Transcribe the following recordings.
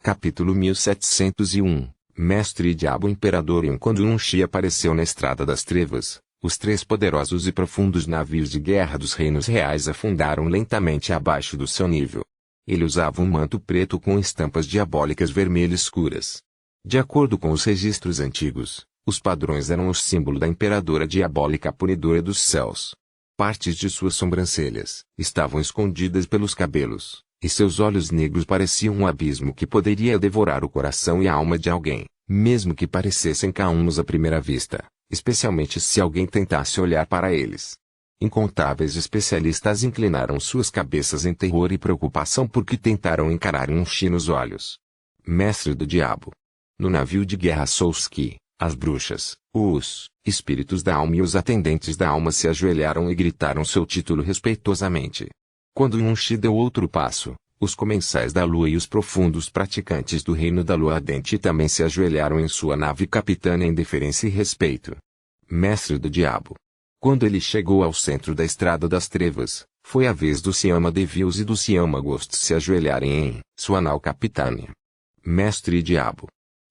Capítulo 1701 Mestre e Diabo Imperador. E quando Yun-Shi apareceu na Estrada das Trevas, os três poderosos e profundos navios de guerra dos reinos reais afundaram lentamente abaixo do seu nível. Ele usava um manto preto com estampas diabólicas vermelhas escuras. De acordo com os registros antigos, os padrões eram o símbolo da Imperadora Diabólica Punidora dos Céus. Partes de suas sobrancelhas estavam escondidas pelos cabelos, e seus olhos negros pareciam um abismo que poderia devorar o coração e a alma de alguém, mesmo que parecessem calmos à primeira vista, especialmente se alguém tentasse olhar para eles. Incontáveis especialistas inclinaram suas cabeças em terror e preocupação porque tentaram encarar Yun-Shi nos olhos. Mestre do Diabo. No navio de guerra Souski, as bruxas, os espíritos da alma e os atendentes da alma se ajoelharam e gritaram seu título respeitosamente. Quando Yun-Shi deu outro passo, os comensais da lua e os profundos praticantes do reino da lua ardente também se ajoelharam em sua nave capitana em deferência e respeito. Mestre do Diabo. Quando ele chegou ao centro da Estrada das Trevas, foi a vez do Siama Devios e do Siama Ghost se ajoelharem em sua nau capitânia. Mestre e Diabo.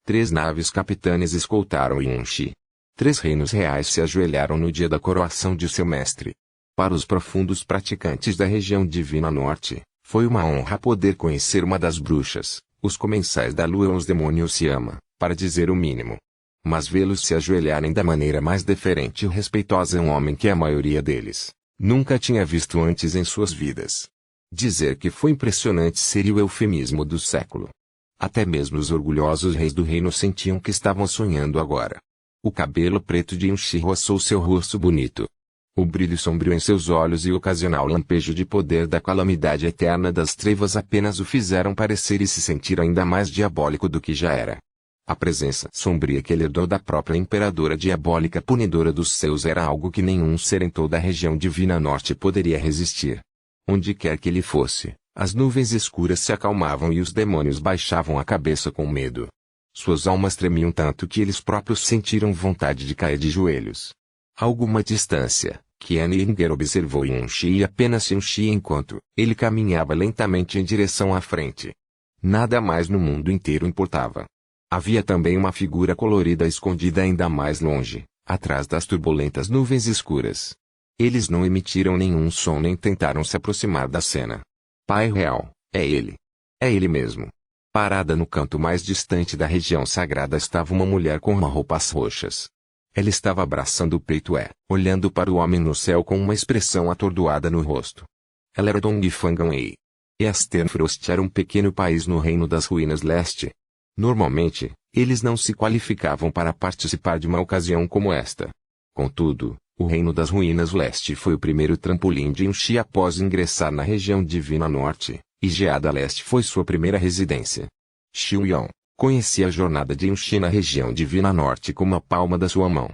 3 naves capitães escoltaram Yun-Shi. 3 reinos reais se ajoelharam no dia da coroação de seu mestre. Para os profundos praticantes da região divina norte, foi uma honra poder conhecer uma das bruxas, os comensais da lua ou os demônios Siama, para dizer o mínimo. Mas vê-los se ajoelharem da maneira mais deferente e respeitosa é um homem que a maioria deles nunca tinha visto antes em suas vidas. Dizer que foi impressionante seria o eufemismo do século. Até mesmo os orgulhosos reis do reino sentiam que estavam sonhando agora. O cabelo preto de Yun-Shi roçou seu rosto bonito. O brilho sombrio em seus olhos e o ocasional lampejo de poder da calamidade eterna das trevas apenas o fizeram parecer e se sentir ainda mais diabólico do que já era. A presença sombria que ele herdou da própria Imperadora Diabólica Punidora dos Céus era algo que nenhum ser em toda a região divina norte poderia resistir. Onde quer que ele fosse, as nuvens escuras se acalmavam e os demônios baixavam a cabeça com medo. Suas almas tremiam tanto que eles próprios sentiram vontade de cair de joelhos. A alguma distância, Qianlinger observou Yun-Shi e apenas Yun-Shi enquanto ele caminhava lentamente em direção à frente. Nada mais no mundo inteiro importava. Havia também uma figura colorida escondida ainda mais longe, atrás das turbulentas nuvens escuras. Eles não emitiram nenhum som nem tentaram se aproximar da cena. Pai Real, é ele. É ele mesmo. Parada no canto mais distante da região sagrada estava uma mulher com roupas roxas. Ela estava abraçando o peito olhando para o homem no céu com uma expressão atordoada no rosto. Ela era Dongfang-Wei. E Astenfrost era um pequeno país no Reino das Ruínas Leste. Normalmente, eles não se qualificavam para participar de uma ocasião como esta. Contudo, o Reino das Ruínas Leste foi o primeiro trampolim de Yun-Shi após ingressar na região divina norte, e Geada Leste foi sua primeira residência. Xiuyong conhecia a jornada de Yun-Shi na região divina norte como a palma da sua mão.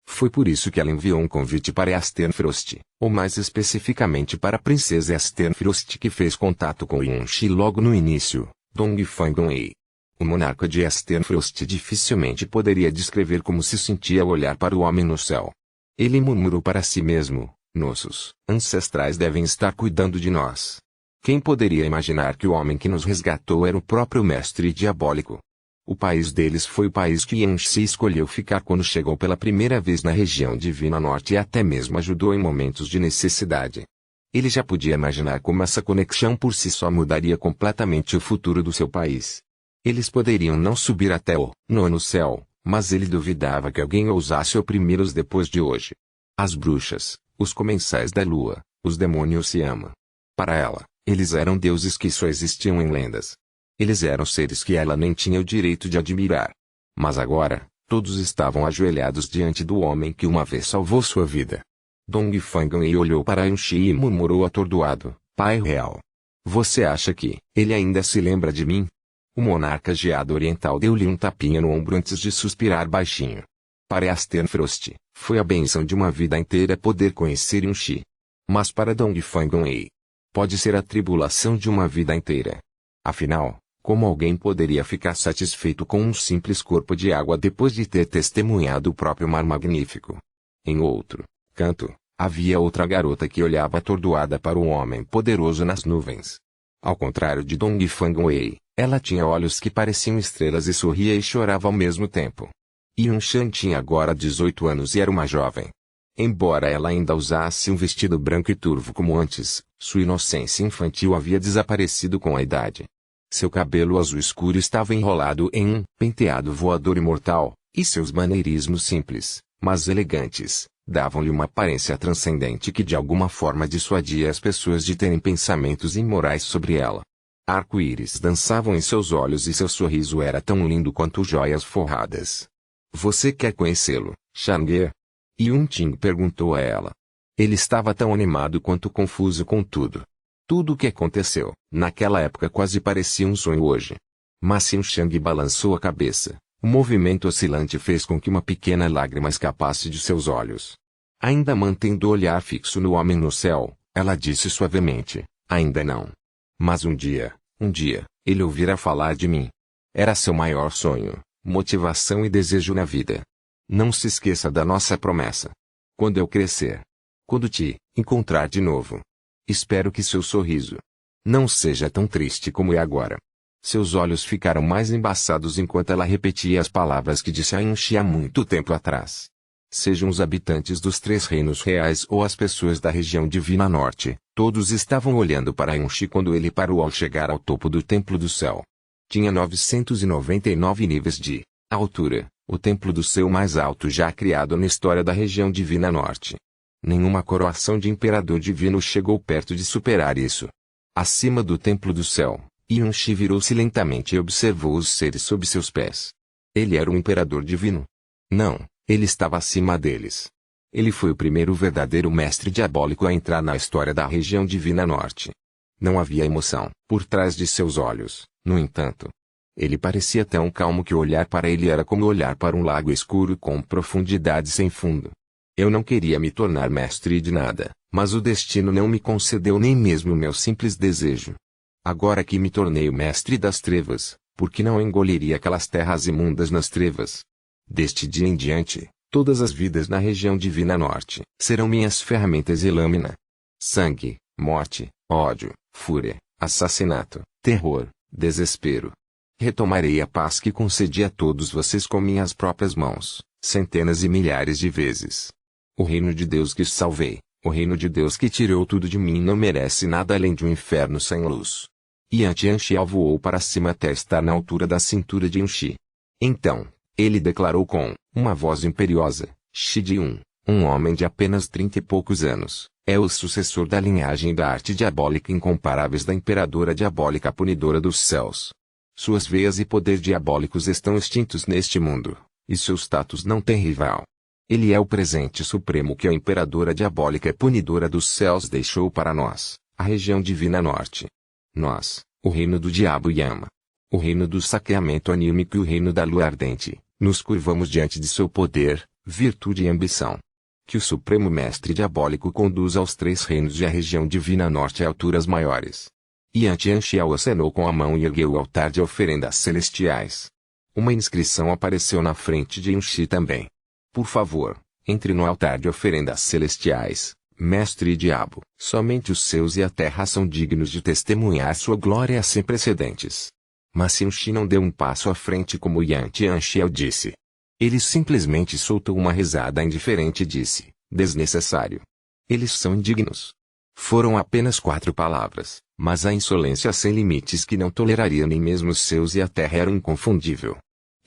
Foi por isso que ela enviou um convite para Astenfrost, ou mais especificamente para a princesa Astenfrost que fez contato com Yun-Shi logo no início, Dongfang-Wei. O monarca de Astenfrost dificilmente poderia descrever como se sentia ao olhar para o homem no céu. Ele murmurou para si mesmo, nossos ancestrais devem estar cuidando de nós. Quem poderia imaginar que o homem que nos resgatou era o próprio mestre diabólico? O país deles foi o país que Yun-Shi escolheu ficar quando chegou pela primeira vez na região divina norte e até mesmo ajudou em momentos de necessidade. Ele já podia imaginar como essa conexão por si só mudaria completamente o futuro do seu país. Eles poderiam não subir até o nono céu, mas ele duvidava que alguém ousasse oprimi-los depois de hoje. As bruxas, os comensais da lua, os demônios Siama. Para ela, eles eram deuses que só existiam em lendas. Eles eram seres que ela nem tinha o direito de admirar. Mas agora, todos estavam ajoelhados diante do homem que uma vez salvou sua vida. Dongfang-Wei olhou para Yun-Shi e murmurou atordoado, Pai Real. Você acha que ele ainda se lembra de mim? O monarca Geada Oriental deu-lhe um tapinha no ombro antes de suspirar baixinho. Para Astenfrost, foi a bênção de uma vida inteira poder conhecer Yun-Shi. Mas para Dongfang-Wei, pode ser a tribulação de uma vida inteira. Afinal, como alguém poderia ficar satisfeito com um simples corpo de água depois de ter testemunhado o próprio mar magnífico? Em outro canto, havia outra garota que olhava atordoada para o homem poderoso nas nuvens. Ao contrário de Dong Fangwei, ela tinha olhos que pareciam estrelas e sorria e chorava ao mesmo tempo. Yunshan tinha agora 18 anos e era uma jovem. Embora ela ainda usasse um vestido branco e turvo como antes, sua inocência infantil havia desaparecido com a idade. Seu cabelo azul escuro estava enrolado em um penteado voador imortal, e seus maneirismos simples, mas elegantes, davam-lhe uma aparência transcendente que de alguma forma dissuadia as pessoas de terem pensamentos imorais sobre ela. Arco-íris dançavam em seus olhos e seu sorriso era tão lindo quanto joias forradas. Você quer conhecê-lo, Chang'e? Yun-Ting perguntou a ela. Ele estava tão animado quanto confuso com tudo. Tudo o que aconteceu, naquela época quase parecia um sonho hoje. Mas Yun-Chang balançou a cabeça. O movimento oscilante fez com que uma pequena lágrima escapasse de seus olhos. Ainda mantendo o olhar fixo no homem no céu, ela disse suavemente, ainda não. Mas um dia, ele ouvirá falar de mim. Era seu maior sonho, motivação e desejo na vida. Não se esqueça da nossa promessa. Quando eu crescer. Quando te encontrar de novo. Espero que seu sorriso não seja tão triste como é agora. Seus olhos ficaram mais embaçados enquanto ela repetia as palavras que disse a Yunxi há muito tempo atrás. Sejam os habitantes dos 3 reinos reais ou as pessoas da região divina norte, todos estavam olhando para Yunxi quando ele parou ao chegar ao topo do Templo do Céu. Tinha 999 níveis de altura, o templo do céu mais alto já criado na história da região divina norte. Nenhuma coroação de imperador divino chegou perto de superar isso. Acima do templo do céu, Yunxi virou-se lentamente e observou os seres sob seus pés. Ele era um imperador divino? Não, ele estava acima deles. Ele foi o primeiro verdadeiro mestre diabólico a entrar na história da região divina norte. Não havia emoção por trás de seus olhos, no entanto. Ele parecia tão calmo que olhar para ele era como olhar para um lago escuro com profundidade sem fundo. Eu não queria me tornar mestre de nada, mas o destino não me concedeu nem mesmo o meu simples desejo. Agora que me tornei o mestre das trevas, por que não engoliria aquelas terras imundas nas trevas? Deste dia em diante, todas as vidas na região divina norte serão minhas ferramentas e lâmina. Sangue, morte, ódio, fúria, assassinato, terror, desespero. Retomarei a paz que concedi a todos vocês com minhas próprias mãos, centenas e milhares de vezes. O reino de Deus que salvei, o reino de Deus que tirou tudo de mim não merece nada além de um inferno sem luz. Yan Tianxiao voou para cima até estar na altura da cintura de Yunxi. Então, ele declarou com uma voz imperiosa, Shi Jiyun, um homem de apenas 30 e poucos anos, é o sucessor da linhagem da arte diabólica incomparáveis da imperadora diabólica punidora dos céus. Suas veias e poder diabólicos estão extintos neste mundo, e seu status não tem rival. Ele é o presente supremo que a imperadora diabólica punidora dos céus deixou para nós, a região divina norte. Nós, o reino do diabo Yama, o reino do saqueamento anímico e o reino da lua ardente, nos curvamos diante de seu poder, virtude e ambição. Que o supremo mestre diabólico conduza aos 3 reinos e a região divina norte a alturas maiores. Yan Tianxiao acenou com a mão e ergueu o altar de oferendas celestiais. Uma inscrição apareceu na frente de Yunxi também. Por favor, entre no altar de oferendas celestiais, mestre diabo. Somente os céus e a terra são dignos de testemunhar sua glória sem precedentes. Mas Yunxi não deu um passo à frente como Yan Tianxiao disse. Ele simplesmente soltou uma risada indiferente e disse, desnecessário. Eles são indignos. Foram apenas 4 palavras, mas a insolência sem limites que não toleraria nem mesmo os céus e a terra era inconfundível.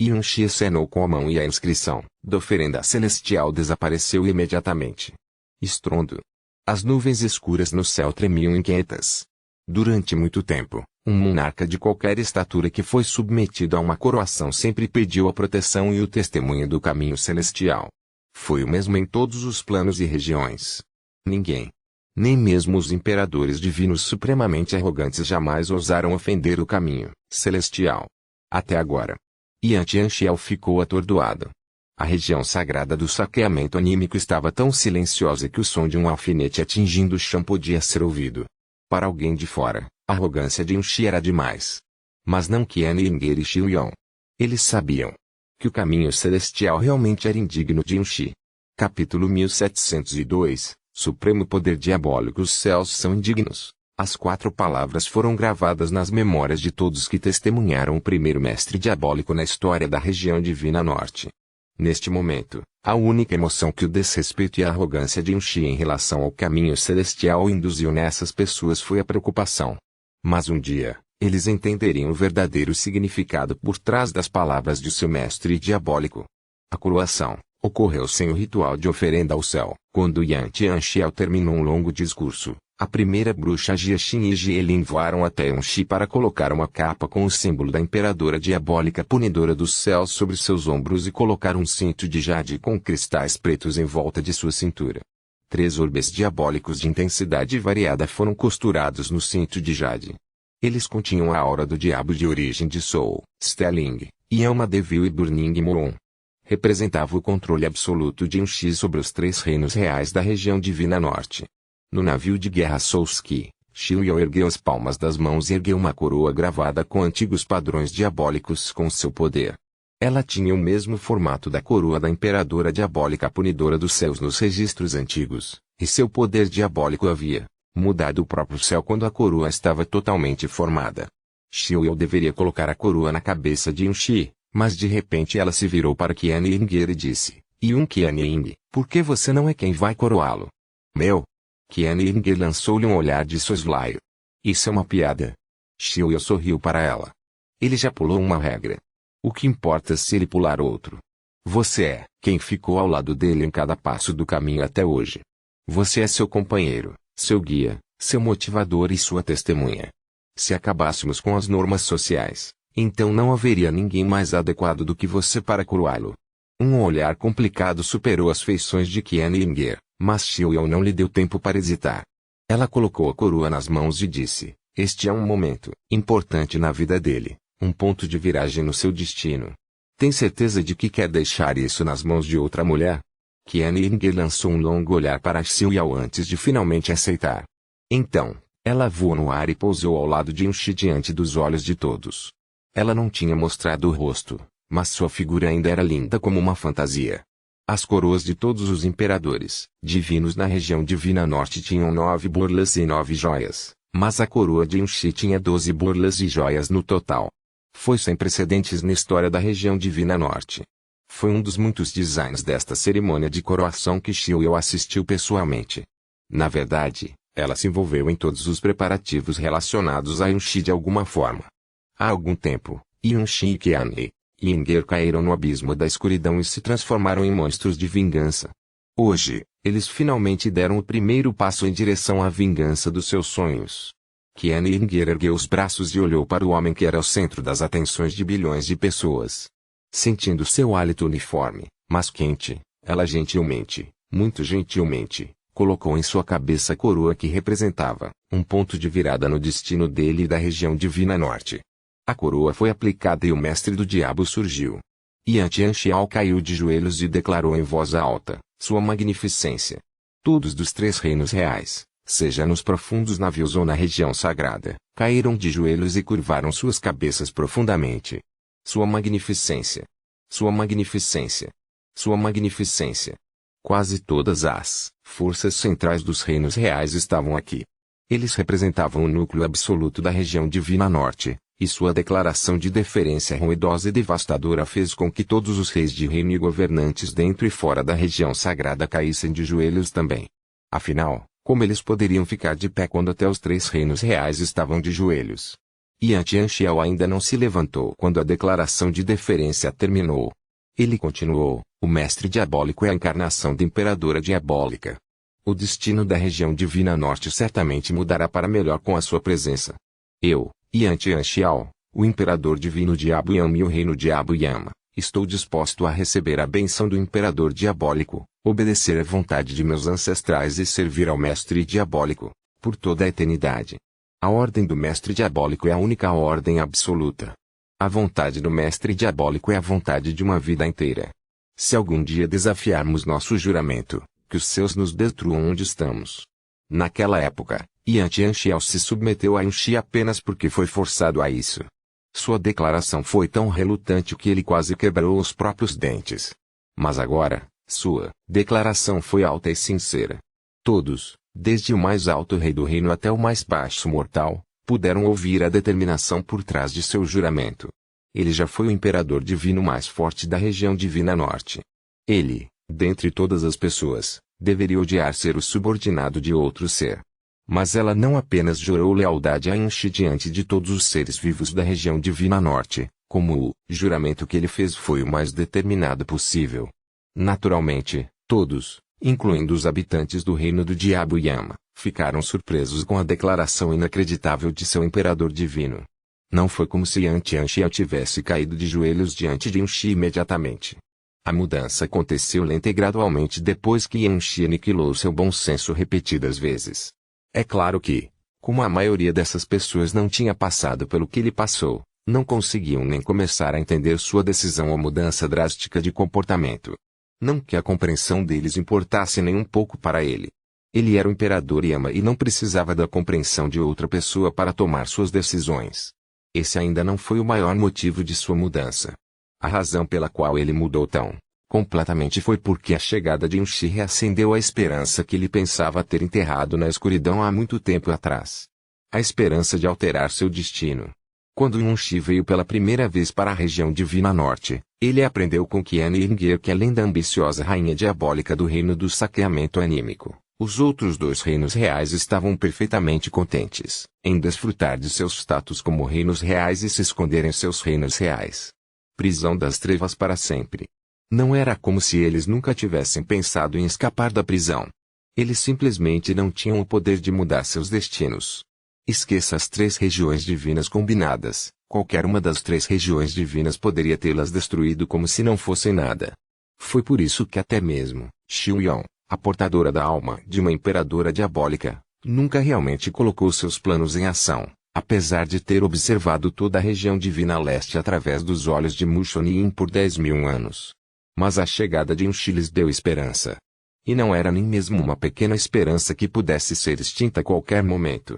Yunxi acenou com a mão e a inscrição da oferenda celestial desapareceu imediatamente. Estrondo. As nuvens escuras no céu tremiam inquietas. Durante muito tempo, um monarca de qualquer estatura que foi submetido a uma coroação sempre pediu a proteção e o testemunho do caminho celestial. Foi o mesmo em todos os planos e regiões. Ninguém, nem mesmo os imperadores divinos supremamente arrogantes jamais ousaram ofender o caminho celestial. Até agora. Yan Tianxiao ficou atordoado. A região sagrada do saqueamento anímico estava tão silenciosa que o som de um alfinete atingindo o chão podia ser ouvido. Para alguém de fora, a arrogância de Yunxi era demais. Mas não Qian Ying'er e Xiuyong. Eles sabiam que o caminho celestial realmente era indigno de Yunxi. Capítulo 1702, Supremo Poder Diabólico. Os céus são indignos. As 4 palavras foram gravadas nas memórias de todos que testemunharam o primeiro mestre diabólico na história da região Divina Norte. Neste momento, a única emoção que o desrespeito e a arrogância de Unxi em relação ao caminho celestial induziu nessas pessoas foi a preocupação. Mas um dia, eles entenderiam o verdadeiro significado por trás das palavras de seu mestre diabólico. A coroação ocorreu sem o ritual de oferenda ao céu. Quando Yan Tianxiao terminou um longo discurso, a primeira bruxa Jiaxin e Jielin voaram até Unxi para colocar uma capa com o símbolo da imperadora diabólica punidora dos céus sobre seus ombros e colocar um cinto de jade com cristais pretos em volta de sua cintura. 3 orbes diabólicos de intensidade variada foram costurados no cinto de jade. Eles continham a aura do diabo de origem de Soul, Stelling, Yama Devil e Burning Moon. Representava o controle absoluto de Unxi sobre os 3 reinos reais da região Divina Norte. No navio de guerra Souski, Xiuyou ergueu as palmas das mãos e ergueu uma coroa gravada com antigos padrões diabólicos com seu poder. Ela tinha o mesmo formato da coroa da imperadora diabólica punidora dos céus nos registros antigos, e seu poder diabólico havia mudado o próprio céu quando a coroa estava totalmente formada. Xiuyou deveria colocar a coroa na cabeça de Unxi, mas de repente ela se virou para Qianying e disse, Yun Qianying, por que você não é quem vai coroá-lo? Meu! Qianying lançou-lhe um olhar de soslaio. Isso é uma piada. Xiuyou sorriu para ela. Ele já pulou uma regra. O que importa se ele pular outro? Você é quem ficou ao lado dele em cada passo do caminho até hoje. Você é seu companheiro, seu guia, seu motivador e sua testemunha. Se acabássemos com as normas sociais, então não haveria ninguém mais adequado do que você para coroá-lo. Um olhar complicado superou as feições de Qianying, mas Xiuyou não lhe deu tempo para hesitar. Ela colocou a coroa nas mãos e disse, este é um momento importante na vida dele, um ponto de viragem no seu destino. Tem certeza de que quer deixar isso nas mãos de outra mulher? Qianying lançou um longo olhar para Xiuyou antes de finalmente aceitar. Então, ela voou no ar e pousou ao lado de Unxi diante dos olhos de todos. Ela não tinha mostrado o rosto, mas sua figura ainda era linda como uma fantasia. As coroas de todos os imperadores divinos na região Divina Norte tinham 9 burlas e 9 joias, mas a coroa de Unxi tinha 12 burlas e joias no total. Foi sem precedentes na história da região Divina Norte. Foi um dos muitos designs desta cerimônia de coroação que Xiuyou assistiu pessoalmente. Na verdade, ela se envolveu em todos os preparativos relacionados a Unxi de alguma forma. Há algum tempo, Unxi e Qianying caíram no abismo da escuridão e se transformaram em monstros de vingança. Hoje, eles finalmente deram o primeiro passo em direção à vingança dos seus sonhos. Qianying ergueu os braços e olhou para o homem que era o centro das atenções de bilhões de pessoas. Sentindo seu hálito uniforme, mas quente, ela gentilmente, muito gentilmente, colocou em sua cabeça a coroa que representava um ponto de virada no destino dele e da região Divina Norte. A coroa foi aplicada e o mestre do diabo surgiu. Yan Tianxiao caiu de joelhos e declarou em voz alta, sua magnificência. Todos dos 3 reinos reais, seja nos profundos navios ou na região sagrada, caíram de joelhos e curvaram suas cabeças profundamente. Sua magnificência. Sua magnificência. Sua magnificência. Quase todas as forças centrais dos reinos reais estavam aqui. Eles representavam o núcleo absoluto da região Divina Norte, e sua declaração de deferência ruidosa e devastadora fez com que todos os reis de reino e governantes dentro e fora da região sagrada caíssem de joelhos também. Afinal, como eles poderiam ficar de pé quando até os 3 reinos reais estavam de joelhos? Yan Tianxiao ainda não se levantou quando a declaração de deferência terminou. Ele continuou, o mestre diabólico é a encarnação da imperadora diabólica. O destino da região Divina Norte certamente mudará para melhor com a sua presença. Eu, Yan Tianxiao, o imperador divino Diabo Yama e o reino Diabo Yama, estou disposto a receber a benção do imperador diabólico, obedecer à vontade de meus ancestrais e servir ao mestre diabólico, por toda a eternidade. A ordem do mestre diabólico é a única ordem absoluta. A vontade do mestre diabólico é a vontade de uma vida inteira. Se algum dia desafiarmos nosso juramento, que os seus nos destruam onde estamos. Naquela época, Yan Tianxiao se submeteu a Unxi apenas porque foi forçado a isso. Sua declaração foi tão relutante que ele quase quebrou os próprios dentes. Mas agora, sua declaração foi alta e sincera. Todos, Desde o mais alto rei do reino até o mais baixo mortal, puderam ouvir a determinação por trás de seu juramento. Ele já foi o imperador divino mais forte da região divina norte. Ele, dentre todas as pessoas, deveria odiar ser o subordinado de outro ser. Mas ela não apenas jurou lealdade a Enshi diante de todos os seres vivos da região divina norte, como o juramento que ele fez foi o mais determinado possível. Naturalmente, todos, incluindo os habitantes do reino do Diabo Yama, ficaram surpresos com a declaração inacreditável de seu imperador divino. Não foi como se Yantianxiao tivesse caído de joelhos diante de Enshi imediatamente. A mudança aconteceu lenta e gradualmente depois que Yanxi aniquilou seu bom senso repetidas vezes. É claro que, como a maioria dessas pessoas não tinha passado pelo que ele passou, não conseguiam nem começar a entender sua decisão ou mudança drástica de comportamento. Não que a compreensão deles importasse nem um pouco para ele. Ele era o imperador Yama e não precisava da compreensão de outra pessoa para tomar suas decisões. Esse ainda não foi o maior motivo de sua mudança. A razão pela qual ele mudou tão completamente foi porque a chegada de Enshi reacendeu a esperança que ele pensava ter enterrado na escuridão há muito tempo atrás. A esperança de alterar seu destino. Quando Enshi veio pela primeira vez para a região divina norte, ele aprendeu com Qian Yinger que além da ambiciosa rainha diabólica do reino do saqueamento anímico, os outros dois reinos reais estavam perfeitamente contentes em desfrutar de seus status como reinos reais e se esconder em seus reinos reais. Prisão das trevas para sempre. Não era como se eles nunca tivessem pensado em escapar da prisão. Eles simplesmente não tinham o poder de mudar seus destinos. Esqueça as três regiões divinas combinadas, qualquer uma das três regiões divinas poderia tê-las destruído como se não fossem nada. Foi por isso que até mesmo Xiuyong, a portadora da alma de uma imperadora diabólica, nunca realmente colocou seus planos em ação, apesar de ter observado toda a região divina leste através dos olhos de Mushonin por 10.000 anos. Mas a chegada de Enshi lhes deu esperança. E não era nem mesmo uma pequena esperança que pudesse ser extinta a qualquer momento.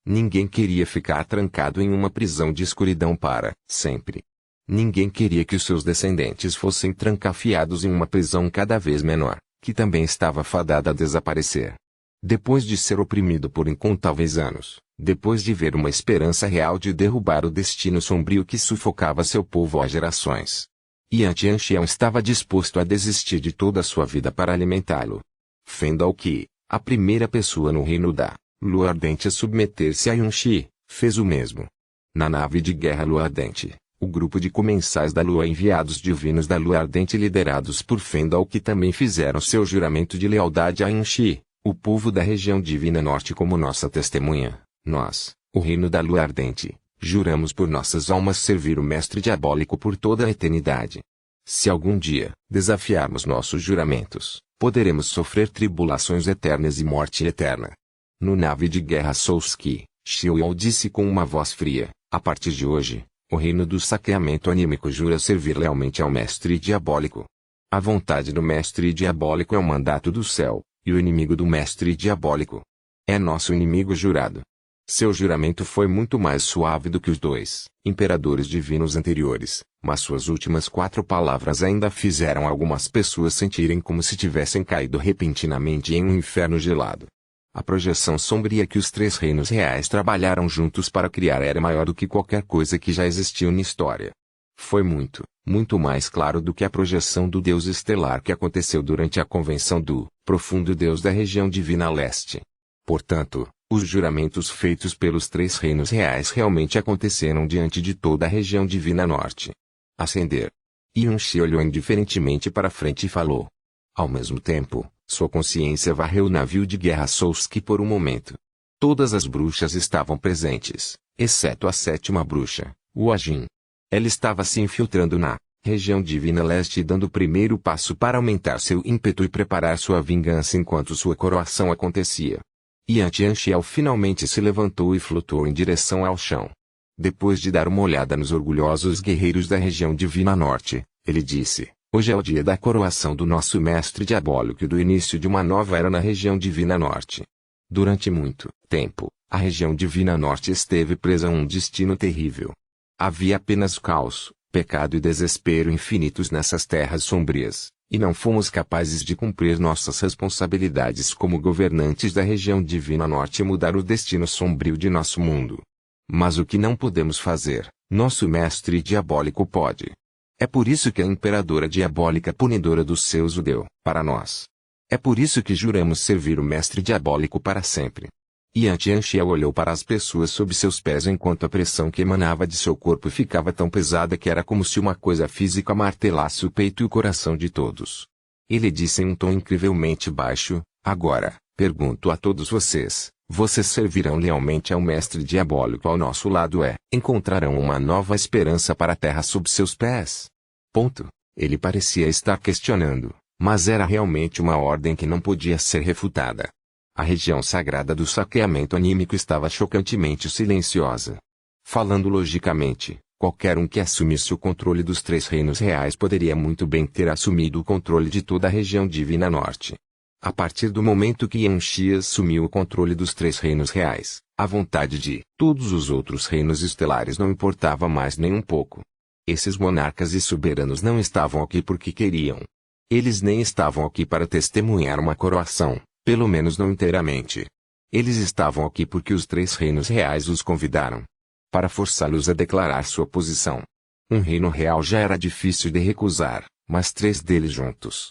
Ninguém queria ficar trancado em uma prisão de escuridão para sempre. Ninguém queria que os seus descendentes fossem trancafiados em uma prisão cada vez menor, que também estava fadada a desaparecer. Depois de ser oprimido por incontáveis anos, depois de ver uma esperança real de derrubar o destino sombrio que sufocava seu povo há gerações, Yantianxiao estava disposto a desistir de toda a sua vida para alimentá-lo. Fendal Qi, a primeira pessoa no reino da Lua Ardente a submeter-se a Yunxi, fez o mesmo. Na nave de guerra Lua Ardente, o grupo de comensais da Lua enviados divinos da Lua Ardente liderados por Fendal Qi também fizeram seu juramento de lealdade a Yunxi, o povo da região divina norte como nossa testemunha. Nós, o reino da Lua Ardente, juramos por nossas almas servir o mestre diabólico por toda a eternidade. Se algum dia desafiarmos nossos juramentos, poderemos sofrer tribulações eternas e morte eterna. No nave de guerra Souski, Xiuyong disse com uma voz fria, a partir de hoje, o reino do saqueamento anímico jura servir lealmente ao mestre diabólico. A vontade do mestre diabólico é o mandato do céu, e o inimigo do mestre diabólico é nosso inimigo jurado. Seu juramento foi muito mais suave do que os dois imperadores divinos anteriores, mas suas últimas 4 palavras ainda fizeram algumas pessoas sentirem como se tivessem caído repentinamente em um inferno gelado. A projeção sombria que os 3 reinos reais trabalharam juntos para criar era maior do que qualquer coisa que já existiu na história. Foi muito, muito mais claro do que a projeção do Deus estelar que aconteceu durante a convenção do profundo Deus da região divina leste. Portanto, os juramentos feitos pelos 3 reinos reais realmente aconteceram diante de toda a região divina norte. Ascender. Yunxi olhou indiferentemente para frente e falou. Ao mesmo tempo, sua consciência varreu o navio de guerra Souski por um momento. Todas as bruxas estavam presentes, exceto a 7ª bruxa, Huajin. Ela estava se infiltrando na região divina leste e dando o primeiro passo para aumentar seu ímpeto e preparar sua vingança enquanto sua coroação acontecia. Yantianxiao finalmente se levantou e flutuou em direção ao chão. Depois de dar uma olhada nos orgulhosos guerreiros da região divina norte, ele disse: hoje é o dia da coroação do nosso mestre diabólico e do início de uma nova era na região divina norte. Durante muito tempo, a região divina norte esteve presa a um destino terrível. Havia apenas caos, pecado e desespero infinitos nessas terras sombrias, E não fomos capazes de cumprir nossas responsabilidades como governantes da região Divina Norte e mudar o destino sombrio de nosso mundo. Mas o que não podemos fazer, nosso mestre diabólico pode. É por isso que a imperadora diabólica punidora dos seus o deu para nós. É por isso que juramos servir o mestre diabólico para sempre. Yan Tianxiao olhou para as pessoas sob seus pés enquanto a pressão que emanava de seu corpo ficava tão pesada que era como se uma coisa física martelasse o peito e o coração de todos. Ele disse em um tom incrivelmente baixo: agora, pergunto a todos vocês, vocês servirão lealmente ao mestre diabólico ao nosso lado encontrarão uma nova esperança para a terra sob seus pés? Ponto. Ele parecia estar questionando, mas era realmente uma ordem que não podia ser refutada. A região sagrada do saqueamento anímico estava chocantemente silenciosa. Falando logicamente, qualquer um que assumisse o controle dos 3 reinos reais poderia muito bem ter assumido o controle de toda a região Divina Norte. A partir do momento que Yan Xi assumiu o controle dos 3 reinos reais, a vontade de todos os outros reinos estelares não importava mais nem um pouco. Esses monarcas e soberanos não estavam aqui porque queriam. Eles nem estavam aqui para testemunhar uma coroação. Pelo menos não inteiramente. Eles estavam aqui porque os 3 reinos reais os convidaram. Para forçá-los a declarar sua posição. Um reino real já era difícil de recusar, mas 3 deles juntos.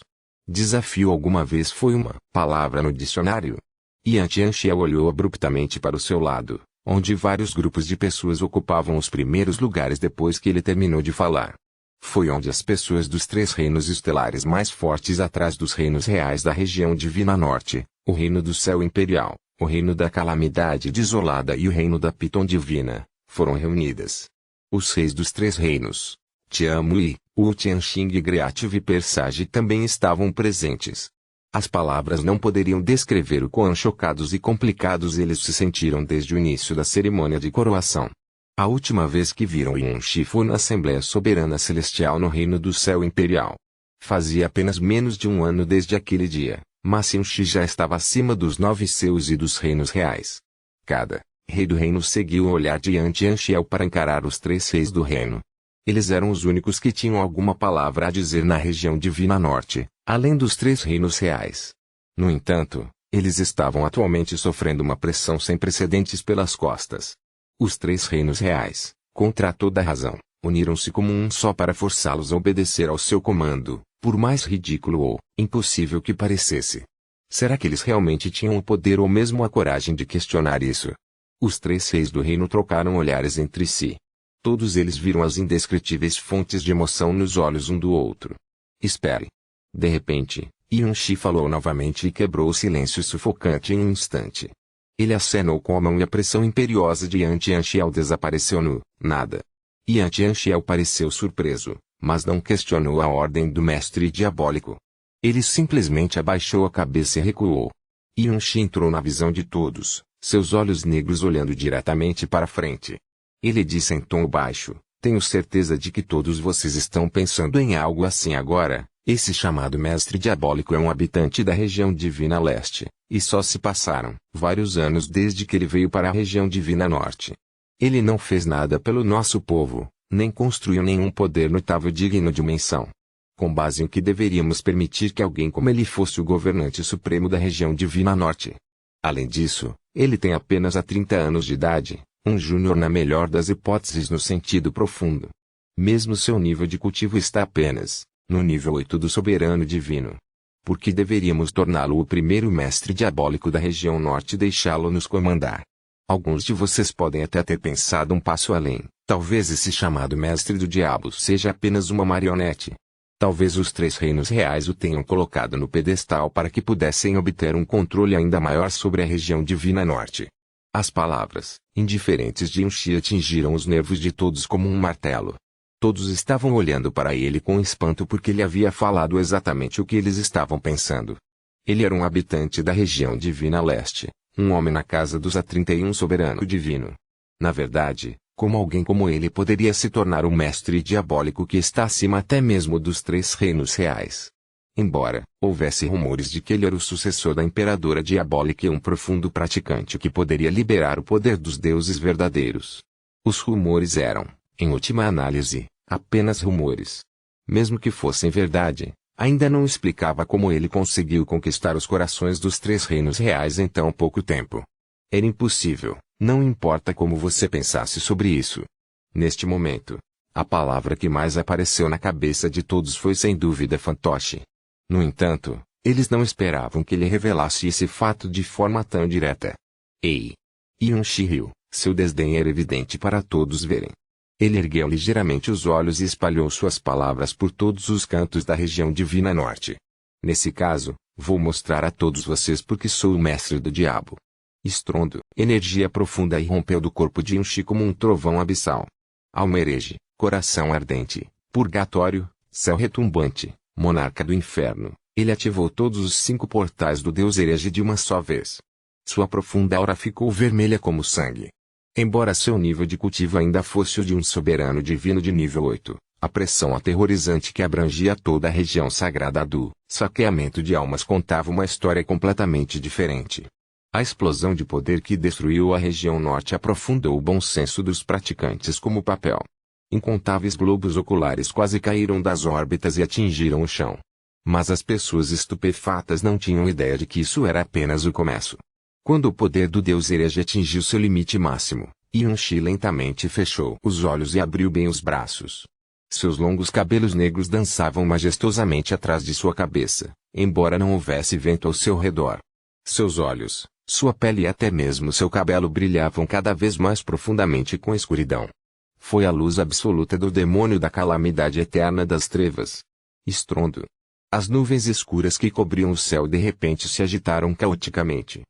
Desafio alguma vez foi uma palavra no dicionário? Yan Tianxiao olhou abruptamente para o seu lado, onde vários grupos de pessoas ocupavam os primeiros lugares depois que ele terminou de falar. Foi onde as pessoas dos 3 reinos estelares mais fortes atrás dos reinos reais da região Divina Norte, o reino do céu imperial, o reino da calamidade desolada e o reino da Piton divina, foram reunidas. Os reis dos 3 reinos, Tianmui, Wu Tianxing e Great Viper Sage também estavam presentes. As palavras não poderiam descrever o quão chocados e complicados eles se sentiram desde o início da cerimônia de coroação. A última vez que viram Yan Xi foi na Assembleia Soberana Celestial no Reino do Céu Imperial. Fazia apenas menos de um ano desde aquele dia, mas Yan Xi já estava acima dos 9 seus e dos reinos reais. Cada rei do reino seguiu o olhar de Yan Tianxiao para encarar os 3 reis do reino. Eles eram os únicos que tinham alguma palavra a dizer na região Divina Norte, além dos 3 reinos reais. No entanto, eles estavam atualmente sofrendo uma pressão sem precedentes pelas costas. Os 3 reinos reais, contra toda razão, uniram-se como um só para forçá-los a obedecer ao seu comando, por mais ridículo ou impossível que parecesse. Será que eles realmente tinham o poder ou mesmo a coragem de questionar isso? Os 3 reis do reino trocaram olhares entre si. Todos eles viram as indescritíveis fontes de emoção nos olhos um do outro. Espere. De repente, Yan Xi falou novamente e quebrou o silêncio sufocante em um instante. Ele acenou com a mão e a pressão imperiosa de Yan Tianxiao desapareceu no nada. Yan Tianxiao pareceu surpreso, mas não questionou a ordem do mestre diabólico. Ele simplesmente abaixou a cabeça e recuou. Yan Xi entrou na visão de todos, seus olhos negros olhando diretamente para frente. Ele disse em tom baixo: tenho certeza de que todos vocês estão pensando em algo assim agora. Esse chamado mestre diabólico é um habitante da região Divina Leste, e só se passaram vários anos desde que ele veio para a região Divina Norte. Ele não fez nada pelo nosso povo, nem construiu nenhum poder notável digno de menção. Com base em que deveríamos permitir que alguém como ele fosse o governante supremo da região Divina Norte. Além disso, ele tem apenas 30 anos de idade, um júnior na melhor das hipóteses no sentido profundo. Mesmo seu nível de cultivo está apenas no nível 8 do soberano divino. Por que deveríamos torná-lo o primeiro mestre diabólico da região norte e deixá-lo nos comandar? Alguns de vocês podem até ter pensado um passo além. Talvez esse chamado mestre do diabo seja apenas uma marionete. Talvez os 3 reinos reais o tenham colocado no pedestal para que pudessem obter um controle ainda maior sobre a região Divina Norte. As palavras, indiferentes de Yan Xi atingiram os nervos de todos como um martelo. Todos estavam olhando para ele com espanto porque ele havia falado exatamente o que eles estavam pensando. Ele era um habitante da região Divina Leste, um homem na casa dos A31 soberano divino. Na verdade, como alguém como ele poderia se tornar um mestre diabólico que está acima até mesmo dos 3 reinos reais? Embora houvesse rumores de que ele era o sucessor da imperadora diabólica e um profundo praticante que poderia liberar o poder dos deuses verdadeiros. Os rumores eram, em última análise, apenas rumores. Mesmo que fossem verdade, Ainda não explicava como ele conseguiu conquistar os corações dos 3 reinos reais em tão pouco tempo. Era impossível, não importa como você pensasse sobre isso. Neste momento, a palavra que mais apareceu na cabeça de todos foi sem dúvida fantoche. No entanto, eles não esperavam que ele revelasse esse fato de forma tão direta. Ei! Yuan-Shi riu, seu desdém era evidente para todos verem. Ele ergueu ligeiramente os olhos e espalhou suas palavras por todos os cantos da região divina norte. Nesse caso, vou mostrar a todos vocês porque sou o mestre do diabo. Estrondo, energia profunda irrompeu do corpo de Yuan-Shi como um trovão abissal. Alma herege, coração ardente, purgatório, céu retumbante, monarca do inferno, ele ativou todos os 5 portais do deus herege de uma só vez. Sua profunda aura ficou vermelha como sangue. Embora seu nível de cultivo ainda fosse o de um soberano divino de nível 8, a pressão aterrorizante que abrangia toda a região sagrada do saqueamento de almas contava uma história completamente diferente. A explosão de poder que destruiu a região norte aprofundou o bom senso dos praticantes como papel. Incontáveis globos oculares quase caíram das órbitas e atingiram o chão. Mas as pessoas estupefatas não tinham ideia de que isso era apenas o começo. Quando o poder do deus herege atingiu seu limite máximo, Yuan-Shi lentamente fechou os olhos e abriu bem os braços. Seus longos cabelos negros dançavam majestosamente atrás de sua cabeça, embora não houvesse vento ao seu redor. Seus olhos, sua pele e até mesmo seu cabelo brilhavam cada vez mais profundamente com a escuridão. Foi a luz absoluta do demônio da calamidade eterna das trevas. Estrondo. As nuvens escuras que cobriam o céu de repente se agitaram caoticamente.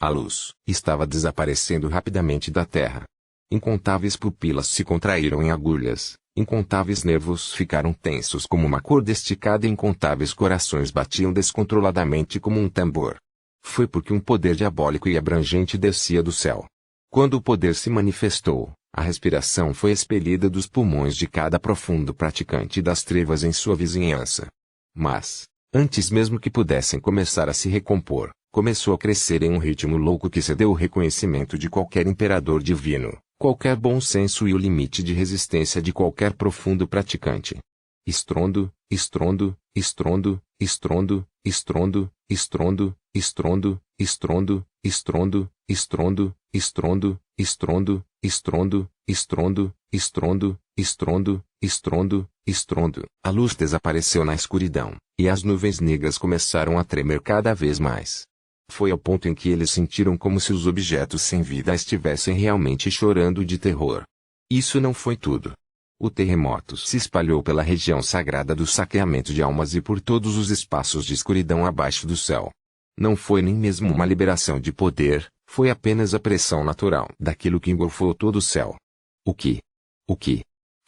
A luz estava desaparecendo rapidamente da terra. Incontáveis pupilas se contraíram em agulhas, incontáveis nervos ficaram tensos como uma corda esticada e incontáveis corações batiam descontroladamente como um tambor. Foi porque um poder diabólico e abrangente descia do céu. Quando o poder se manifestou, a respiração foi expelida dos pulmões de cada profundo praticante das trevas em sua vizinhança. Mas, antes mesmo que pudessem começar a se recompor, começou a crescer em um ritmo louco que cedeu o reconhecimento de qualquer imperador divino, qualquer bom senso e o limite de resistência de qualquer profundo praticante. Estrondo, estrondo, estrondo, estrondo, estrondo, estrondo, estrondo, estrondo, estrondo, estrondo, estrondo, estrondo, estrondo, estrondo, estrondo, estrondo, estrondo, estrondo. A luz desapareceu na escuridão, e as nuvens negras começaram a tremer cada vez mais. Foi ao ponto em que eles sentiram como se os objetos sem vida estivessem realmente chorando de terror. Isso não foi tudo. O terremoto se espalhou pela região sagrada do saqueamento de almas e por todos os espaços de escuridão abaixo do céu. Não foi nem mesmo uma liberação de poder, foi apenas a pressão natural daquilo que engolfou todo o céu. O que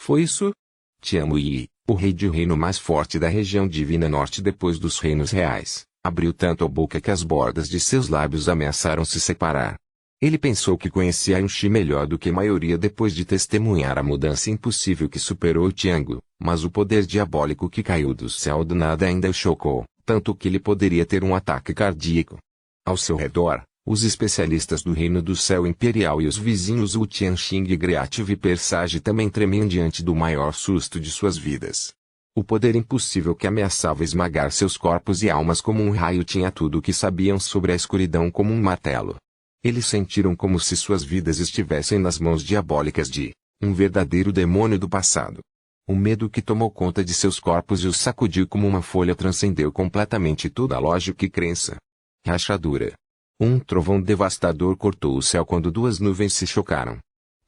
foi isso? Tianmu-Yi, o rei de reino mais forte da região divina norte depois dos reinos reais, abriu tanto a boca que as bordas de seus lábios ameaçaram se separar. Ele pensou que conhecia Yuan-Shi melhor do que a maioria depois de testemunhar a mudança impossível que superou Tiangu, mas o poder diabólico que caiu do céu do nada ainda o chocou, tanto que ele poderia ter um ataque cardíaco. Ao seu redor, os especialistas do Reino do Céu Imperial e os vizinhos Wu Tianxing e Great Viper Sage também tremiam diante do maior susto de suas vidas. O poder impossível que ameaçava esmagar seus corpos e almas como um raio tinha tudo o que sabiam sobre a escuridão como um martelo. Eles sentiram como se suas vidas estivessem nas mãos diabólicas de um verdadeiro demônio do passado. O medo que tomou conta de seus corpos e os sacudiu como uma folha transcendeu completamente toda a lógica e crença. Rachadura. Um trovão devastador cortou o céu quando duas nuvens se chocaram.